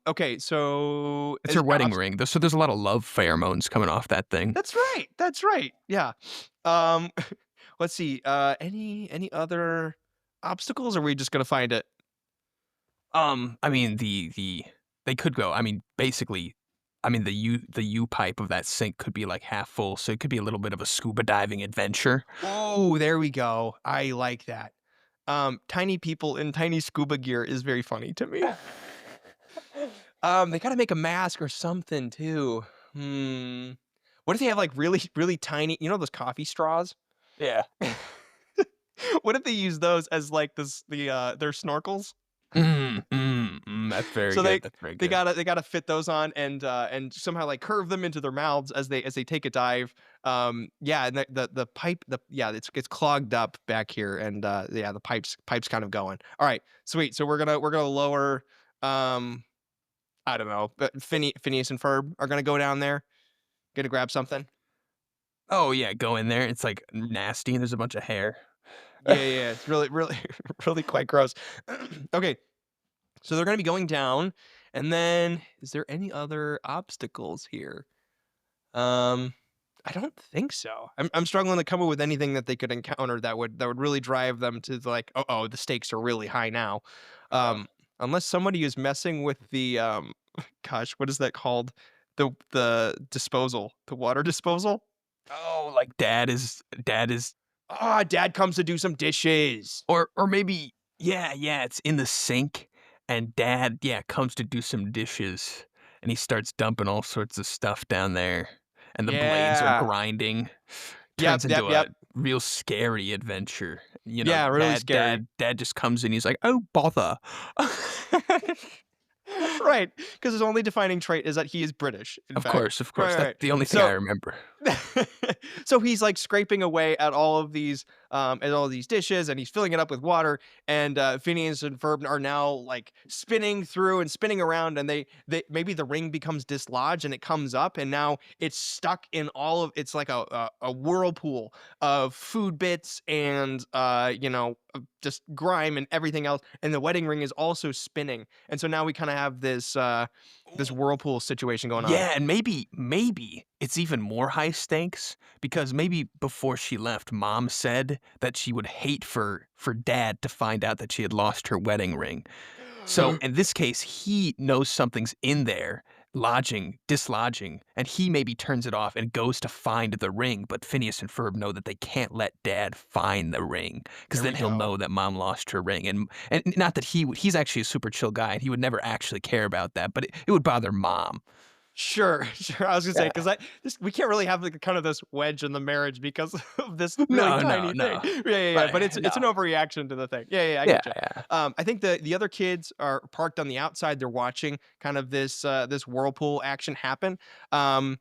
S1: Okay, so
S2: It's her wedding ring, so there's a lot of love pheromones coming off that thing.
S1: that's right. That's right. Yeah. Um, let's see. Any other obstacles? Or are we just gonna find it?
S2: I mean, they could go I mean, basically, I mean, the U pipe of that sink could be, like, half full, so it could be a little bit of a scuba diving adventure.
S1: Oh, there we go. I like that. Tiny people in tiny scuba gear is very funny to me. They gotta make a mask or something too. Hmm. What if they have like really tiny? You know those coffee straws?
S2: Yeah.
S1: What if they use those as like their snorkels?
S2: That's very
S1: So
S2: good, that's very good.
S1: they gotta fit those on and somehow like curve them into their mouths as they take a dive. Yeah, and the pipe yeah it's clogged up back here and yeah the pipes kind of going. All right, sweet. So we're gonna lower I don't know, but Phineas and Ferb are gonna go down there, gonna grab something.
S2: Oh, yeah, go in there, it's, like, nasty, and there's a bunch of hair.
S1: Yeah, yeah, yeah, it's really, really, really quite gross. Okay, so they're gonna be going down, and then is there any other obstacles here? Um, I don't think so. I'm struggling to come up with anything that they could encounter that would really drive them to like, oh, the stakes are really high now.
S2: Uh,
S1: Um, unless somebody is messing with the gosh, what is that called? The disposal, the water disposal.
S2: oh, like dad is
S1: Ah, dad comes to do some dishes.
S2: or maybe yeah, yeah, it's in the sink and dad, yeah, comes to do some dishes and he starts dumping all sorts of stuff down there and the blades are
S1: Yeah.
S2: grinding.
S1: Yep,
S2: Turns
S1: yep,
S2: into a
S1: yep.
S2: real scary adventure. You know,
S1: Yeah, really
S2: dad
S1: scary.
S2: dad dad just comes in, he's like, "Oh, bother."
S1: Right, because his only defining trait is that he is British, in fact.
S2: Of course,
S1: Right, right,
S2: that's
S1: right.
S2: the only thing I
S1: So
S2: remember.
S1: so he's like scraping away at all these dishes and he's filling it up with water and Phineas and Ferb are now like spinning through and spinning around and they maybe the ring becomes dislodged and it comes up and now it's stuck in all of it's like a whirlpool of food bits and just grime and everything else and the wedding ring is also spinning and so now we kind of have this whirlpool situation going on.
S2: Yeah, and maybe it's even more high stakes because maybe before she left, mom said that she would hate for dad to find out that she had lost her wedding ring. So in this case, he knows something's in there, dislodging, and he maybe turns it off and goes to find the ring. But Phineas and Ferb know that they can't let Dad find the ring because
S1: There
S2: then
S1: we
S2: he'll
S1: go.
S2: know that Mom lost her ring. And not that he's actually a super chill guy and he would never actually care about that, but it would bother Mom.
S1: Sure, sure. I was gonna say
S2: Yeah.
S1: because I this we can't really have like kind of this wedge in the marriage because of this really
S2: No, no,
S1: tiny thing.
S2: no.
S1: Yeah, yeah, yeah. But
S2: Right.
S1: it's
S2: No.
S1: an overreaction to the thing. Yeah, yeah. I
S2: Yeah,
S1: get you.
S2: yeah.
S1: I think the other kids are parked on the outside. They're watching kind of this whirlpool action happen. Um,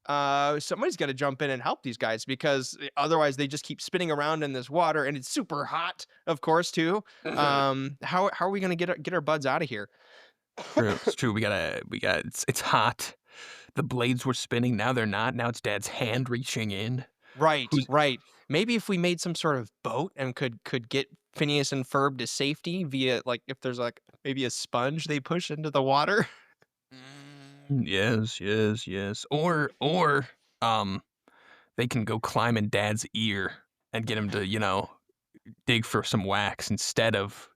S1: Somebody's got to jump in and help these guys because otherwise they just keep spinning around in this water and it's super hot, of course, too.
S2: Mhm.
S1: How are we gonna get our buds out of here?
S2: True. It's true. We got it's hot. The blades were spinning, now they're not. Now it's Dad's hand reaching in.
S1: Right,
S2: Who's
S1: right. Maybe if we made some sort of boat and could get Phineas and Ferb to safety via like if there's like maybe a sponge they push into the water.
S2: Yes, yes, yes. Or um they can go climb in Dad's ear and get him to, dig for some wax instead of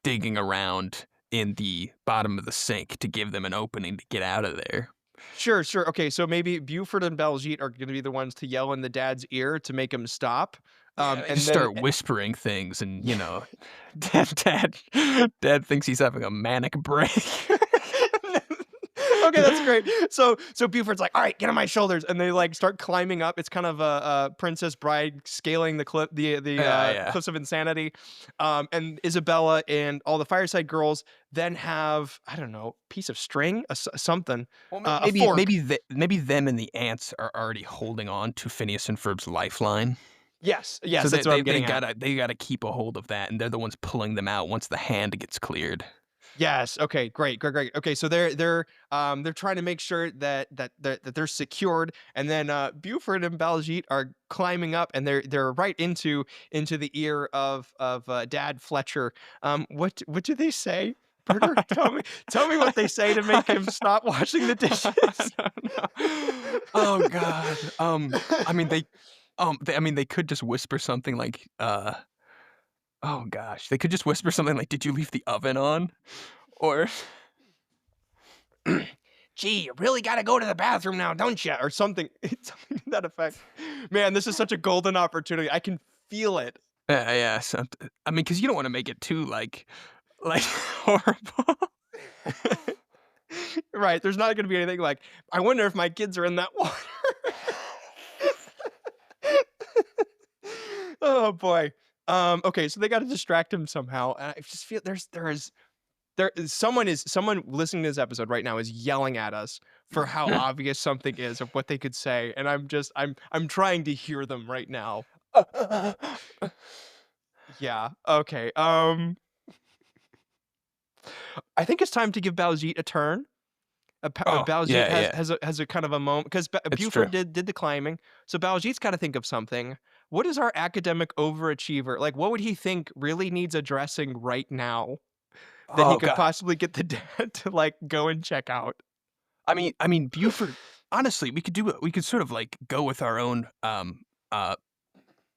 S2: digging around in the bottom of the sink to give them an opening to get out of there.
S1: Sure, sure. Okay, so maybe Buford and Baljeet are gonna be the ones to yell in the dad's ear to make him stop.
S2: Yeah, they just
S1: And then
S2: start whispering things and, dad thinks he's having a manic break.
S1: okay, that's great. So Buford's like, "All right, get on my shoulders," and they like start climbing up. It's kind of a Princess Bride scaling
S2: Yeah, yeah.
S1: cliffs of insanity. And Isabella and all the Fireside Girls then have I don't know piece of string, something,
S2: Well,
S1: a fork.
S2: maybe them and the ants are already holding on to Phineas and Ferb's lifeline.
S1: Yes,
S2: So
S1: yes, that's what I'm
S2: they
S1: getting at.
S2: gotta keep a hold of that, and they're the ones pulling them out once the hand gets cleared.
S1: Yes. Okay. Great. Great. Great. Okay. So they're trying to make sure that they're secured, and then Buford and Baljeet are climbing up, and they're right into the ear of Dad Fletcher. What do they say? Burger, tell me what they say to make him stop washing the dishes.
S2: No, no. Oh god. They could just whisper something like, oh gosh, they could just whisper something like, "Did you leave the oven on?" Or
S1: Gee, you really got to go to the bathroom now, don't you? Or something, something to that effect. Man, this is such a golden opportunity. I can feel it.
S2: yeah, yeah, because you don't wanna make it too, like, horrible.
S1: Right, there's not gonna be anything like, "I wonder if my kids are in that water." Oh, boy. Okay, so they gotta distract him somehow, and I just feel someone listening to this episode right now is yelling at us for how obvious something is of what they could say, and I'm trying to hear them right now. Yeah, okay, I think it's time to give Baljeet a turn.
S2: Oh,
S1: Baljeet
S2: yeah, yeah,
S1: has a kind of a moment because
S2: it's true.
S1: Buford did the climbing, so Baljeet's gotta think of something. what is our academic overachiever? Like, what would he think really needs addressing right now that he
S2: Oh
S1: could
S2: god.
S1: possibly get the dad to like go and check out?
S2: I mean, Buford. Honestly, we could do it. We could sort of like go with our own uh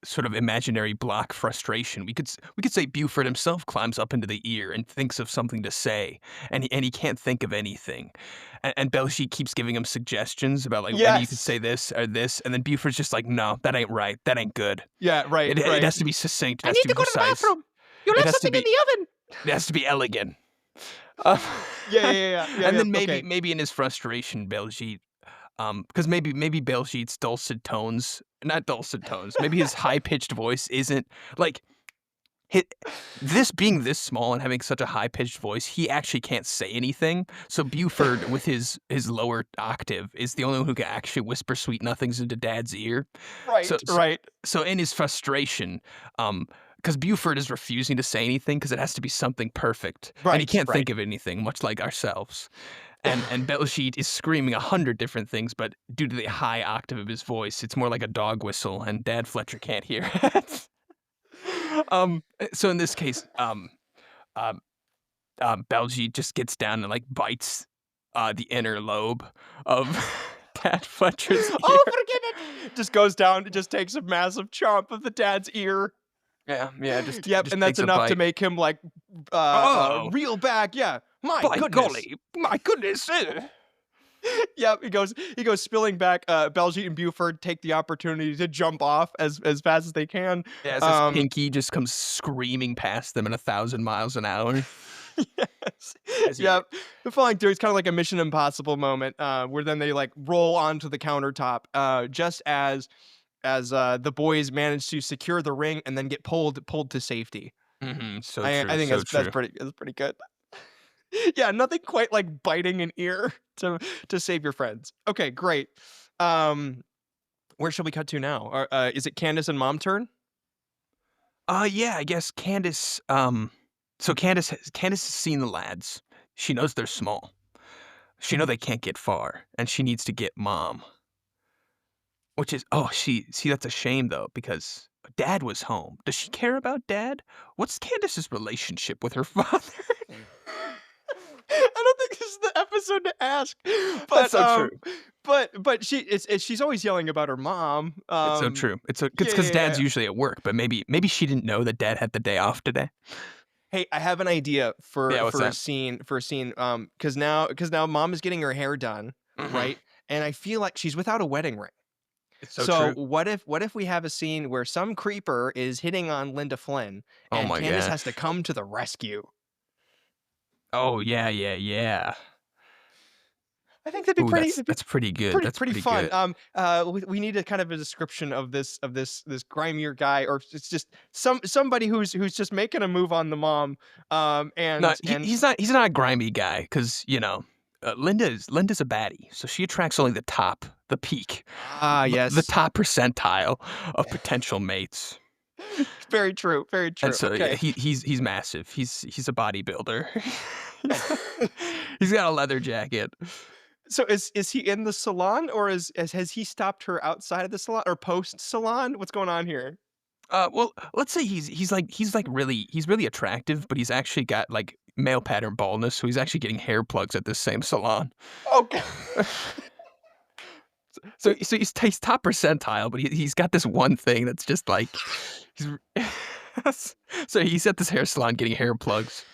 S2: sort of imaginary block frustration. We could say Buford himself climbs up into the ear and thinks of something to say, and he can't think of anything, and Belgique keeps giving him suggestions about like, and you could
S1: Yes.
S2: say this or this, and then Buford's just like, no, that ain't right, that ain't good.
S1: Yeah, right,
S2: It
S1: right.
S2: has to be succinct, it
S1: I
S2: has
S1: need
S2: to
S1: to
S2: be
S1: go to the
S2: precise,
S1: bathroom. You
S2: it
S1: left
S2: has to
S1: something in
S2: be
S1: the oven.
S2: it has to be elegant. Uh,
S1: Yeah, yeah, yeah, yeah, yeah,
S2: and
S1: yeah.
S2: then
S1: Okay.
S2: maybe in his frustration, Belgique because maybe Belgique's dulcet tones, not dulcet tones, maybe his high pitched voice isn't like hit this being this small and having such a high pitched voice, he actually can't say anything. So Buford, with his lower octave, is the only one who can actually whisper sweet nothings into Dad's ear. So
S1: Right,
S2: so,
S1: right,
S2: so in his frustration, because Buford is refusing to say anything because it has to be something perfect, and he
S1: right,
S2: can't
S1: right.
S2: think of anything, much like ourselves. And Belshit is screaming 100 different things, but due to the high octave of his voice, it's more like a dog whistle, and Dad Fletcher can't hear it. So in this case, um, Baljeet just gets down and like bites the inner lobe of Dad Fletcher's ear.
S1: Oh, forget it. Just goes down, just takes a massive chomp of the dad's ear.
S2: Yeah, yeah, just
S1: Yep,
S2: just
S1: and that's
S2: takes a
S1: enough to
S2: bite.
S1: make him like
S2: Oh,
S1: reel back. Yeah, my
S2: by
S1: goodness.
S2: golly, my goodness!
S1: Yep, he goes spilling back. Belgique and Buford take the opportunity to jump off as fast as they can.
S2: Yeah, as this
S1: Um,
S2: pinky just comes screaming past them at 1,000 miles an hour.
S1: yes,
S2: As he,
S1: yep. The falling through is kind of like a Mission Impossible moment, where then they like roll onto the countertop, just as the boys manage to secure the ring and then get pulled to safety.
S2: so
S1: I
S2: true,
S1: think
S2: so
S1: that's
S2: true.
S1: pretty good. Yeah, nothing quite like biting an ear to save your friends. Okay, great. Um, where shall we cut to now? Is it Candace and Mom turn?
S2: Yeah, I guess Candace. So Candace has seen the lads. She knows they're small. She know they can't get far, and she needs to get Mom. Which is she see that's a shame though because Dad was home. Does she care about Dad? What's Candace's relationship with her father?
S1: I don't think this is the episode to ask,
S2: That's
S1: but
S2: so true.
S1: but she's always yelling about her mom.
S2: It's so true.
S1: Yeah,
S2: It's because
S1: yeah,
S2: Dad's
S1: yeah.
S2: usually at work, but maybe she didn't know that Dad had the day off today.
S1: Hey, I have an idea
S2: Yeah, what's
S1: for a
S2: that?
S1: scene for a scene. Because now mom is getting her hair done,
S2: Mhm.
S1: right? And I feel like she's without a wedding ring.
S2: It's so
S1: So
S2: true.
S1: what if we have a scene where some creeper is hitting on Linda Flynn
S2: Oh
S1: and
S2: my
S1: Candace has to
S2: gosh.
S1: come to the rescue?
S2: Oh yeah, yeah, yeah.
S1: I think that'd be
S2: Ooh,
S1: pretty
S2: that's
S1: that'd be
S2: that's pretty good.
S1: pretty
S2: That's
S1: pretty
S2: pretty
S1: fun.
S2: good.
S1: We need a kind of a description of this grimier guy, or it's just somebody who's just making a move on the mom.
S2: No,
S1: And
S2: he's not a grimy guy because Linda's a baddie, so she attracts only the peak, the
S1: yes,
S2: top percentile of potential mates.
S1: very true, very
S2: And
S1: true.
S2: so yeah,
S1: Okay.
S2: he's massive. He's a bodybuilder. he's, he's got a leather jacket.
S1: So is he in the salon, or has he stopped her outside of the salon or post salon? What's going on here?
S2: Well, let's say he's really attractive, but he's actually got like male pattern baldness, so he's actually getting hair plugs at this same salon.
S1: Okay.
S2: He's top percentile, but he's got this one thing that's just like he's so he's at this hair salon getting hair plugs.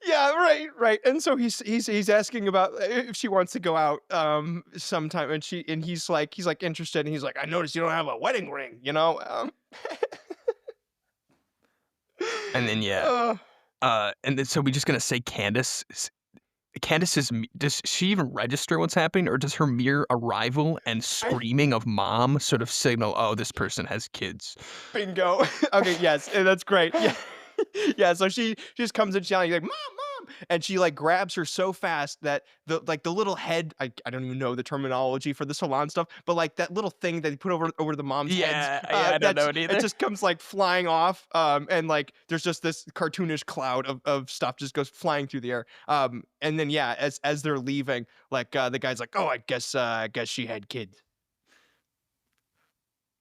S1: Yeah, right, right. And so he's asking about if she wants to go out sometime, and he's like interested, and he's like, I noticed you don't have a wedding ring, you know?
S2: And then yeah,
S1: uh,
S2: and then so we're just gonna say does she even register what's happening, or does her mere arrival and
S1: I
S2: screaming of mom sort of signal, oh, this person has kids?
S1: bingo. Okay, yes, that's great. Yeah. Yeah, so she just comes in yelling like, "Mom, mom!" And she like grabs her so fast that the little head, I don't even know the terminology for the salon stuff, but like that little thing that they put over the mom's heads,
S2: Yeah, yeah, I don't know it
S1: it
S2: either.
S1: just comes like flying off, and like there's just this cartoonish cloud of stuff just goes flying through the air. And then yeah, as they're leaving, like the guy's like, "Oh, I guess she had kids."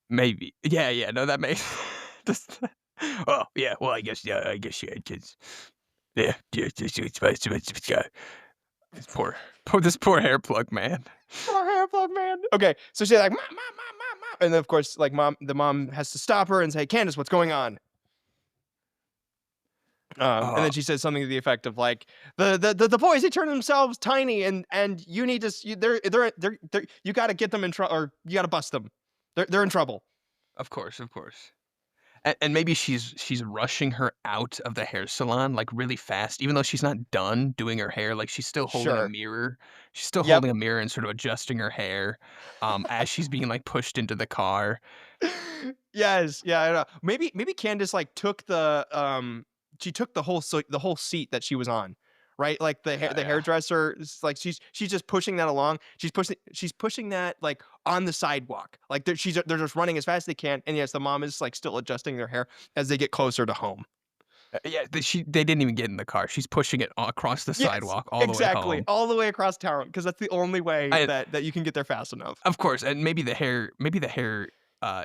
S2: Maybe. Yeah, yeah, no, that makes just oh, yeah, well, I guess you had kids. Yeah, yeah, this poor hair plug, man.
S1: Poor hair plug man. Okay, so she's like, mom, mom, mom, mom, mom, and then of course, like the mom has to stop her and say, Candace, what's going on? And
S2: Uh,
S1: then she says something to the effect of like, the boys, they turn themselves tiny, and you need to, they're you got to get them in trouble, or you got to bust them. They're in trouble.
S2: of course, of course. And maybe she's rushing her out of the hair salon, like, really fast, even though she's not done doing her hair, like, she's still holding a
S1: Sure.
S2: mirror. She's still
S1: Yep.
S2: holding a mirror and sort of adjusting her hair, as she's being, like, pushed into the car.
S1: Yes, yeah, I know. Maybe Candace, like, took she took the whole seat that she was on, right? Like,
S2: Yeah,
S1: the
S2: yeah.
S1: hairdresser is like, she's just pushing that along. She's pushing that, like, on the sidewalk. Like, they're just running as fast as they can, and yes, the mom is, like, still adjusting their hair as they get closer to home.
S2: Yeah, they didn't even get in the car. She's pushing it across the
S1: Yes,
S2: sidewalk all the way
S1: exactly,
S2: home.
S1: all the way across town, because that's the only way
S2: I
S1: that you can get there fast enough.
S2: Of course, and maybe the hair, uh,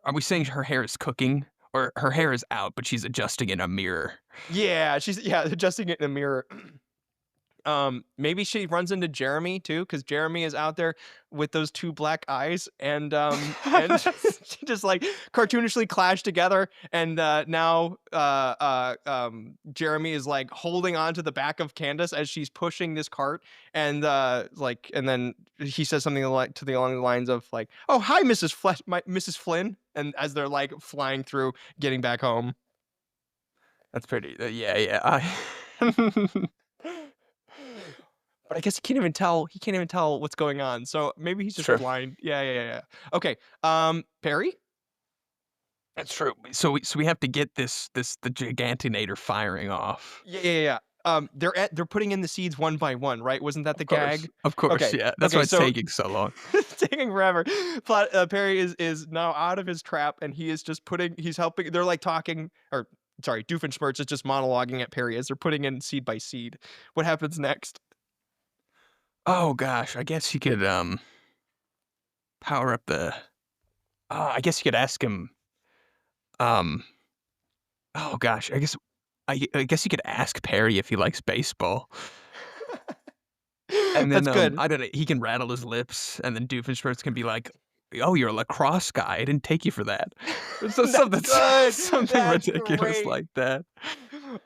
S2: are we saying her hair is cooking? Or her hair is out, but she's adjusting in a mirror?
S1: Yeah, adjusting it in a mirror. Maybe she runs into Jeremy too, because Jeremy is out there with those 2 black eyes, and she just, like, cartoonishly clash together, and, now, Jeremy is, like, holding on to the back of Candace as she's pushing this cart, and, and then he says something like along the lines of, like, "Oh, hi, Mrs. Flynn," and as they're, like, flying through, getting back home.
S2: That's pretty yeah, yeah, I
S1: But I guess he can't even tell what's going on, so maybe he's
S2: It's
S1: just
S2: true.
S1: blind. Yeah, yeah, yeah, yeah. Okay, Perry?
S2: That's true. So we have to get the Gigantinator firing off.
S1: Yeah, yeah, yeah, yeah. They're putting in the seeds one by one, right? Wasn't that the gag?
S2: Of course,
S1: Okay,
S2: yeah. That's why
S1: okay,
S2: it's
S1: so
S2: taking so long.
S1: it's taking forever. Perry is now out of his trap, and he is just he's helping. They're like talking, or sorry, Doofenshmirtz is just monologuing at Perry as they're putting in seed by seed. What happens next?
S2: Oh gosh, I guess you could power up the. I guess you could ask him. Um. Oh gosh, I guess you could ask Perry if he likes baseball, and then
S1: That's good.
S2: I don't know. He can rattle his lips, and then Doofenshmirtz can be like, "Oh, you're a lacrosse guy. I didn't take you for that." So
S1: That's
S2: something
S1: good.
S2: something
S1: That's
S2: ridiculous
S1: great.
S2: like that.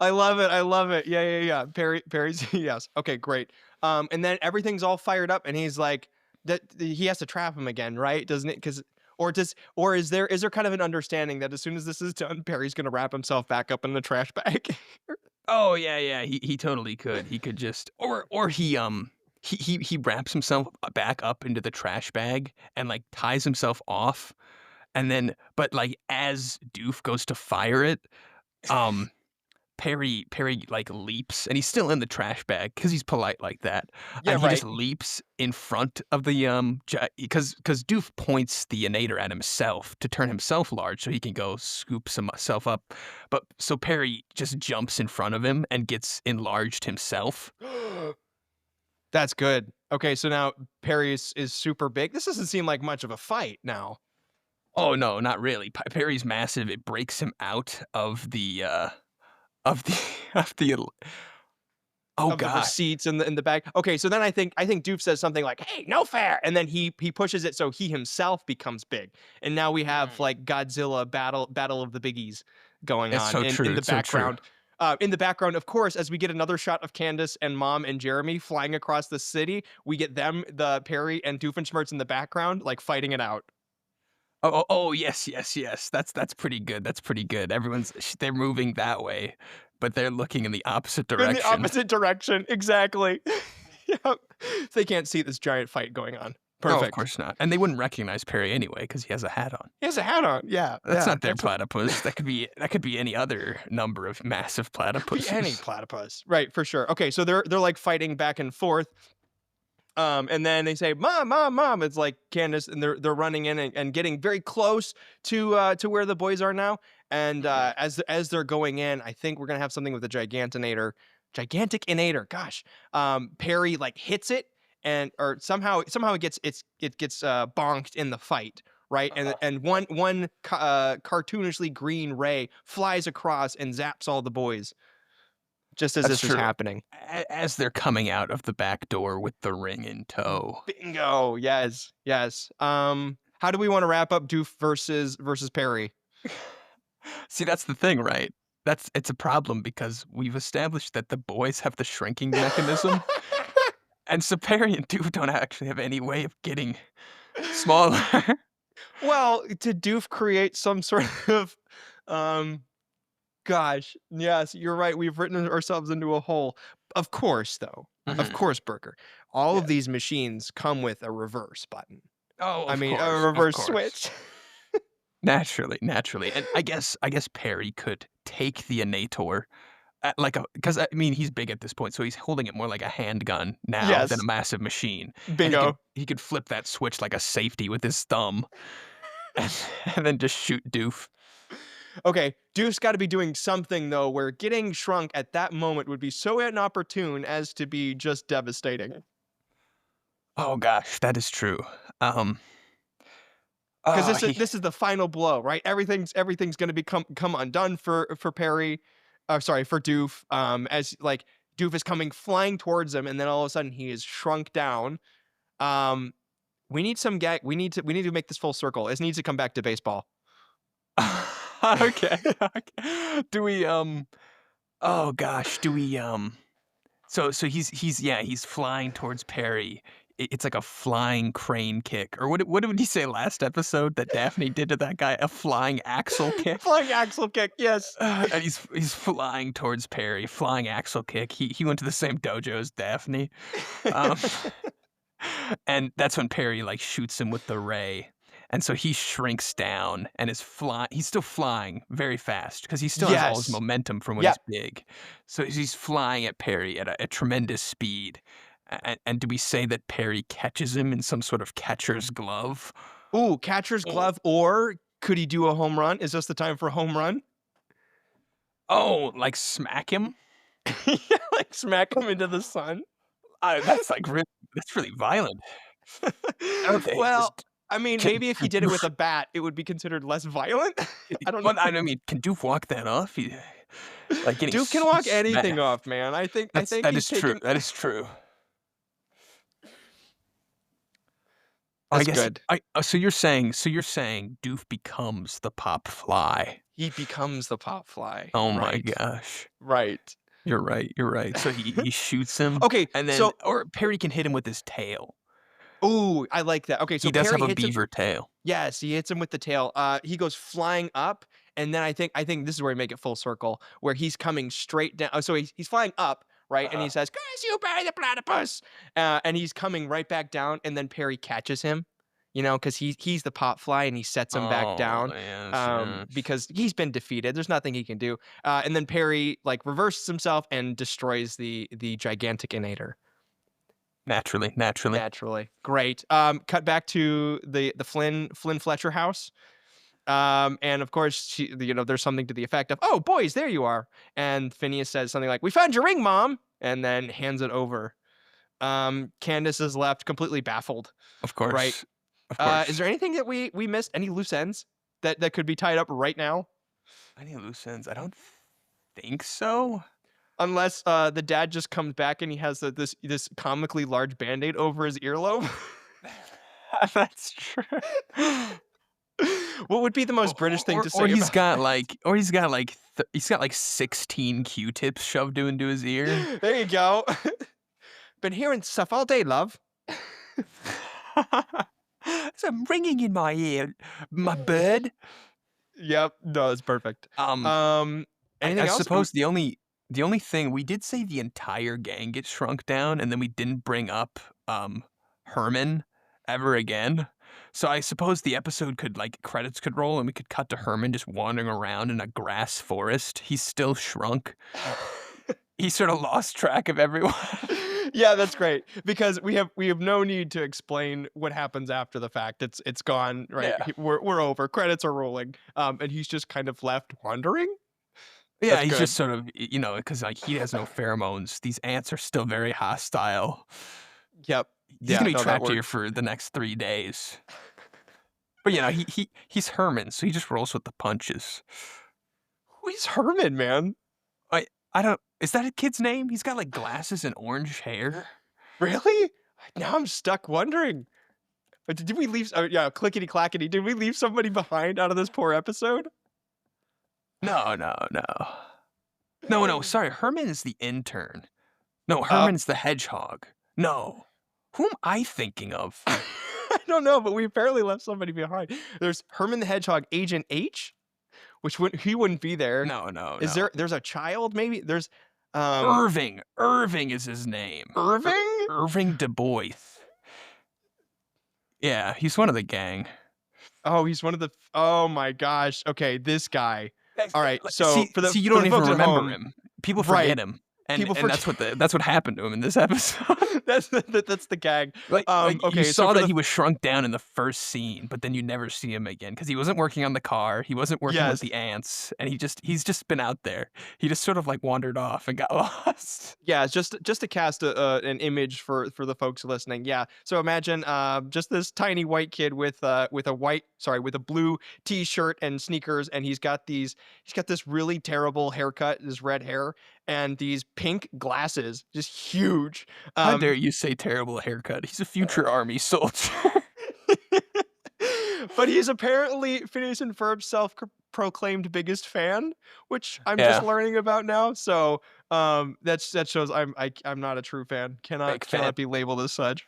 S1: I love it. I love it. Yeah, yeah, yeah. Perry's yes. Okay, great. And then everything's all fired up, and he's like, that he has to trap him again, right? Doesn't it? Because or is there kind of an understanding that as soon as this is done, Perry's gonna wrap himself back up in the trash bag?
S2: Oh, yeah, yeah, he totally could. He could just or he wraps himself back up into the trash bag and, like, ties himself off, and then but, like, as Doof goes to fire it, um, Perry, like, leaps, and he's still in the trash bag because he's polite like that,
S1: Yeah,
S2: and he just
S1: right.
S2: leaps in front of the, because Doof points the inator at himself to turn himself large so he can go scoops himself up, but so Perry just jumps in front of him and gets enlarged himself.
S1: That's good. Okay, so now Perry is super big. This doesn't seem like much of a fight now.
S2: Oh, no, not really. Perry's massive, it breaks him out of the of the oh
S1: Of the
S2: god.
S1: receipts in the bag. Okay, so then I think Doof says something like, "Hey, no fair," and then he pushes it so he himself becomes big, and now we have
S2: Mm.
S1: like Godzilla battle of the biggies going
S2: It's
S1: on
S2: so true,
S1: in the
S2: it's so true.
S1: background. In the background, of course, as we get another shot of Candace and Mom and Jeremy flying across the city, we get the Perry and Doofenshmirtz in the background, like fighting it out.
S2: Oh, yes, yes, yes. That's pretty good, that's pretty good. They're moving that way, but they're looking in the opposite
S1: In the
S2: direction.
S1: opposite direction, exactly. Yep. They can't see this giant fight going on.
S2: No, of
S1: Perfect.
S2: course not, and they wouldn't recognize Perry anyway because he has a hat on.
S1: He has a hat on. Yeah,
S2: That's
S1: yeah.
S2: not their platypus, that could be any other number of massive
S1: Be any
S2: platypuses.
S1: platypus. Right, for sure. Okay, so they're like fighting back and forth. And then they say, "Mom, mom, mom." It's like Candace, and they're running in and getting very close to where the boys are now. And
S2: Mhm.
S1: as they're going in, I think we're gonna have something with the gigantic inator. Gosh, Perry like hits it, and or somehow it gets bonked in the fight, right? And
S2: Uh-huh.
S1: one cartoonishly green ray flies across and zaps all the boys just as
S2: That's
S1: this is
S2: true.
S1: happening.
S2: As they're coming out of the back door with the ring in tow.
S1: Bingo. Yes. Yes. How do we want to wrap up Doof versus Perry?
S2: See, that's the thing, right? It's a problem because we've established that the boys have the shrinking mechanism, and so Perry and Doof don't actually have any way of getting smaller.
S1: Well, did Doof create some sort of um gosh, yes, you're right. We've written ourselves into a hole. Of course, though. Of
S2: Mhm.
S1: course, Burger. All of
S2: Yeah.
S1: these machines come with a reverse button.
S2: Oh,
S1: I
S2: of
S1: mean, a
S2: course, of
S1: reverse
S2: course.
S1: switch.
S2: Naturally, naturally, and I guess Perry could take the inator, like a because I mean, he's big at this point, so he's holding it more like a handgun now than a
S1: Yes.
S2: massive machine, and he could
S1: Bingo.
S2: he could flip that switch like a safety with his thumb, and and then just shoot Doof.
S1: Okay, Doof's got to be doing something though, where getting shrunk at that moment would be so inopportune as to be just devastating.
S2: Oh gosh, that is true. Um,
S1: Because
S2: oh,
S1: this is the final blow, right? Everything's going to come undone for Perry, sorry for Doof. As like Doof is coming flying towards him, and then all of a sudden he is shrunk down. Um, we need some gag. We need to make this full circle. It needs to come back to baseball.
S2: okay, okay. Do we, oh gosh, do we, so he's flying towards Perry. It's like a flying crane kick, or what did he say last episode that Daphne did to that guy? A flying axle kick?
S1: Flying axle kick, yes.
S2: And he's flying towards Perry, flying axle kick. He went to the same dojo as Daphne. Um, and that's when Perry, like, shoots him with the ray. And so he shrinks down and is flying. He's still flying very fast because he still has all his
S1: Yes.
S2: momentum from when
S1: Yep.
S2: he's big. So he's flying at Perry at a tremendous speed. And do we say that Perry catches him in some sort of catcher's glove?
S1: Ooh, catcher's
S2: Oh,
S1: glove, or could he do a home run? Is this the time for a home run?
S2: oh, like smack him?
S1: Yeah, like smack him into the sun.
S2: That's like that's really violent. Okay,
S1: Well,
S2: just
S1: I mean,
S2: can,
S1: maybe if he
S2: can
S1: did it with
S2: Doof,
S1: a bat, it would be considered less violent. I don't
S2: well,
S1: know.
S2: I mean, can Doof walk that off? Like getting
S1: Duke can walk anything
S2: smacked.
S1: off, man. I think
S2: That
S1: he's
S2: is true.
S1: taking.
S2: That is true. I
S1: That's
S2: guess
S1: good.
S2: so you're saying Doof becomes the pop fly.
S1: He becomes the pop fly.
S2: Oh my
S1: Right.
S2: gosh.
S1: Right.
S2: You're right, you're right. So he shoots him
S1: Okay,
S2: and then
S1: so
S2: or Perry can hit him with his tail.
S1: ooh, I like that. Okay,
S2: He
S1: so
S2: does have
S1: Perry
S2: a
S1: hits him.
S2: beaver tail.
S1: Yes, he hits him with the tail. He goes flying up, and then I think this is where we make it full circle, where he's coming straight down. Oh, so he's flying up, right? And he
S2: Uh-huh.
S1: says, "Curse you, Perry the Platypus!" And he's coming right back down, and then Perry catches him, because he's the pop fly, and he sets him back
S2: Oh,
S1: down,
S2: yes, yes.
S1: because he's been defeated. There's nothing he can do. And then Perry like reverses himself and destroys the gigantic inator.
S2: Naturally, naturally.
S1: Naturally, great. Cut back to the Flynn Fletcher house. And of course, there's something to the effect of, "Oh, boys, there you are." And Phineas says something like, "We found your ring, Mom," and then hands it over. Candace is left completely baffled,
S2: Of
S1: right?
S2: course. Of
S1: Is
S2: course.
S1: there anything that we missed? Any loose ends that could be tied up right now?
S2: Any loose ends? I don't think so.
S1: Unless the dad just comes back and he has this comically large band-aid over his earlobe.
S2: That's true.
S1: What would be the most British thing to
S2: Or
S1: say
S2: he's
S1: about
S2: got
S1: it?
S2: like he's got like 16 Q-tips shoved into his ear.
S1: There you go. Been hearing stuff all day, love.
S2: Some ringing in my ear, my bird.
S1: Yep. No, it's perfect.
S2: Um,
S1: Um,
S2: I
S1: anything else?
S2: suppose the only thing we did say the entire gang gets shrunk down, and then we didn't bring up Herman ever again. So I suppose the episode could like credits could roll, and we could cut to Herman just wandering around in a grass forest. He's still shrunk. He sort of lost track of everyone.
S1: Yeah, that's great because we have no need to explain what happens after the fact. It's gone, right?
S2: Yeah.
S1: We're over. Credits are rolling. And he's just kind of left wandering.
S2: Yeah,
S1: That's
S2: he's
S1: good.
S2: just sort of, because like he has no pheromones. These ants are still very hostile.
S1: Yep.
S2: He's
S1: Yeah.
S2: gonna be
S1: No, that
S2: trapped here
S1: works.
S2: for the next 3 days. But, he's Herman, so he just rolls with the punches.
S1: Who is Herman, man?
S2: I don't is that a kid's name? He's got, like, glasses and orange hair.
S1: Really? Now I'm stuck wondering. Did we leave? Oh, yeah, clickety clackety. Did we leave somebody behind out of this poor episode?
S2: No, no, no. No, sorry, Herman is the intern. No,
S1: Uh,
S2: Herman's the hedgehog. No. Who am I thinking of?
S1: I don't know, but we apparently left somebody behind. There's Herman the Hedgehog, Agent H, which he wouldn't be there.
S2: No, no,
S1: Is
S2: no.
S1: there's a child maybe? There's
S2: Irving. Irving is his name.
S1: Irving?
S2: Irving Du Bois. Yeah, he's one of the gang.
S1: Oh, he's one of the oh my gosh. Okay, this guy. All right. So
S2: See,
S1: for the
S2: see, you
S1: for
S2: don't
S1: the
S2: even
S1: folks at
S2: remember
S1: home,
S2: him. People
S1: right?
S2: forget him, and
S1: People
S2: and
S1: forget.
S2: that's what happened to him in this episode.
S1: That's the gag.
S2: Like
S1: Okay,
S2: you
S1: so
S2: saw
S1: for
S2: that
S1: the
S2: he was shrunk down in the first scene, but then you never see him again because he wasn't working on the car, he wasn't working with
S1: yes.
S2: the ants, and he's just been out there. He just sort of like wandered off and got lost.
S1: Yeah, just to cast an image for the folks listening. Yeah, so imagine just this tiny white kid with a blue t-shirt and sneakers, and he's got this really terrible haircut, this red hair, and these pink glasses, just huge.
S2: How dare
S1: Um,
S2: you say terrible haircut? He's a future army soldier.
S1: but he's apparently Phineas and Ferb's self-proclaimed biggest fan, which I'm just
S2: Yeah,
S1: learning about now. So that shows I'm not a true fan.
S2: big fan.
S1: Cannot be labeled as such.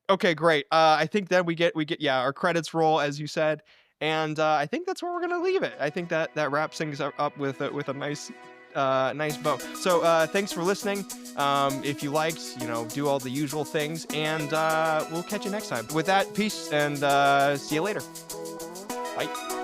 S1: Okay, great. I think then we get yeah, our credits roll as you said, and I think that's where we're gonna leave it. I think that wraps things up with a nice nice bow. So thanks for listening. If you liked, do all the usual things, and we'll catch you next time. With that, peace, and see you later. Bye.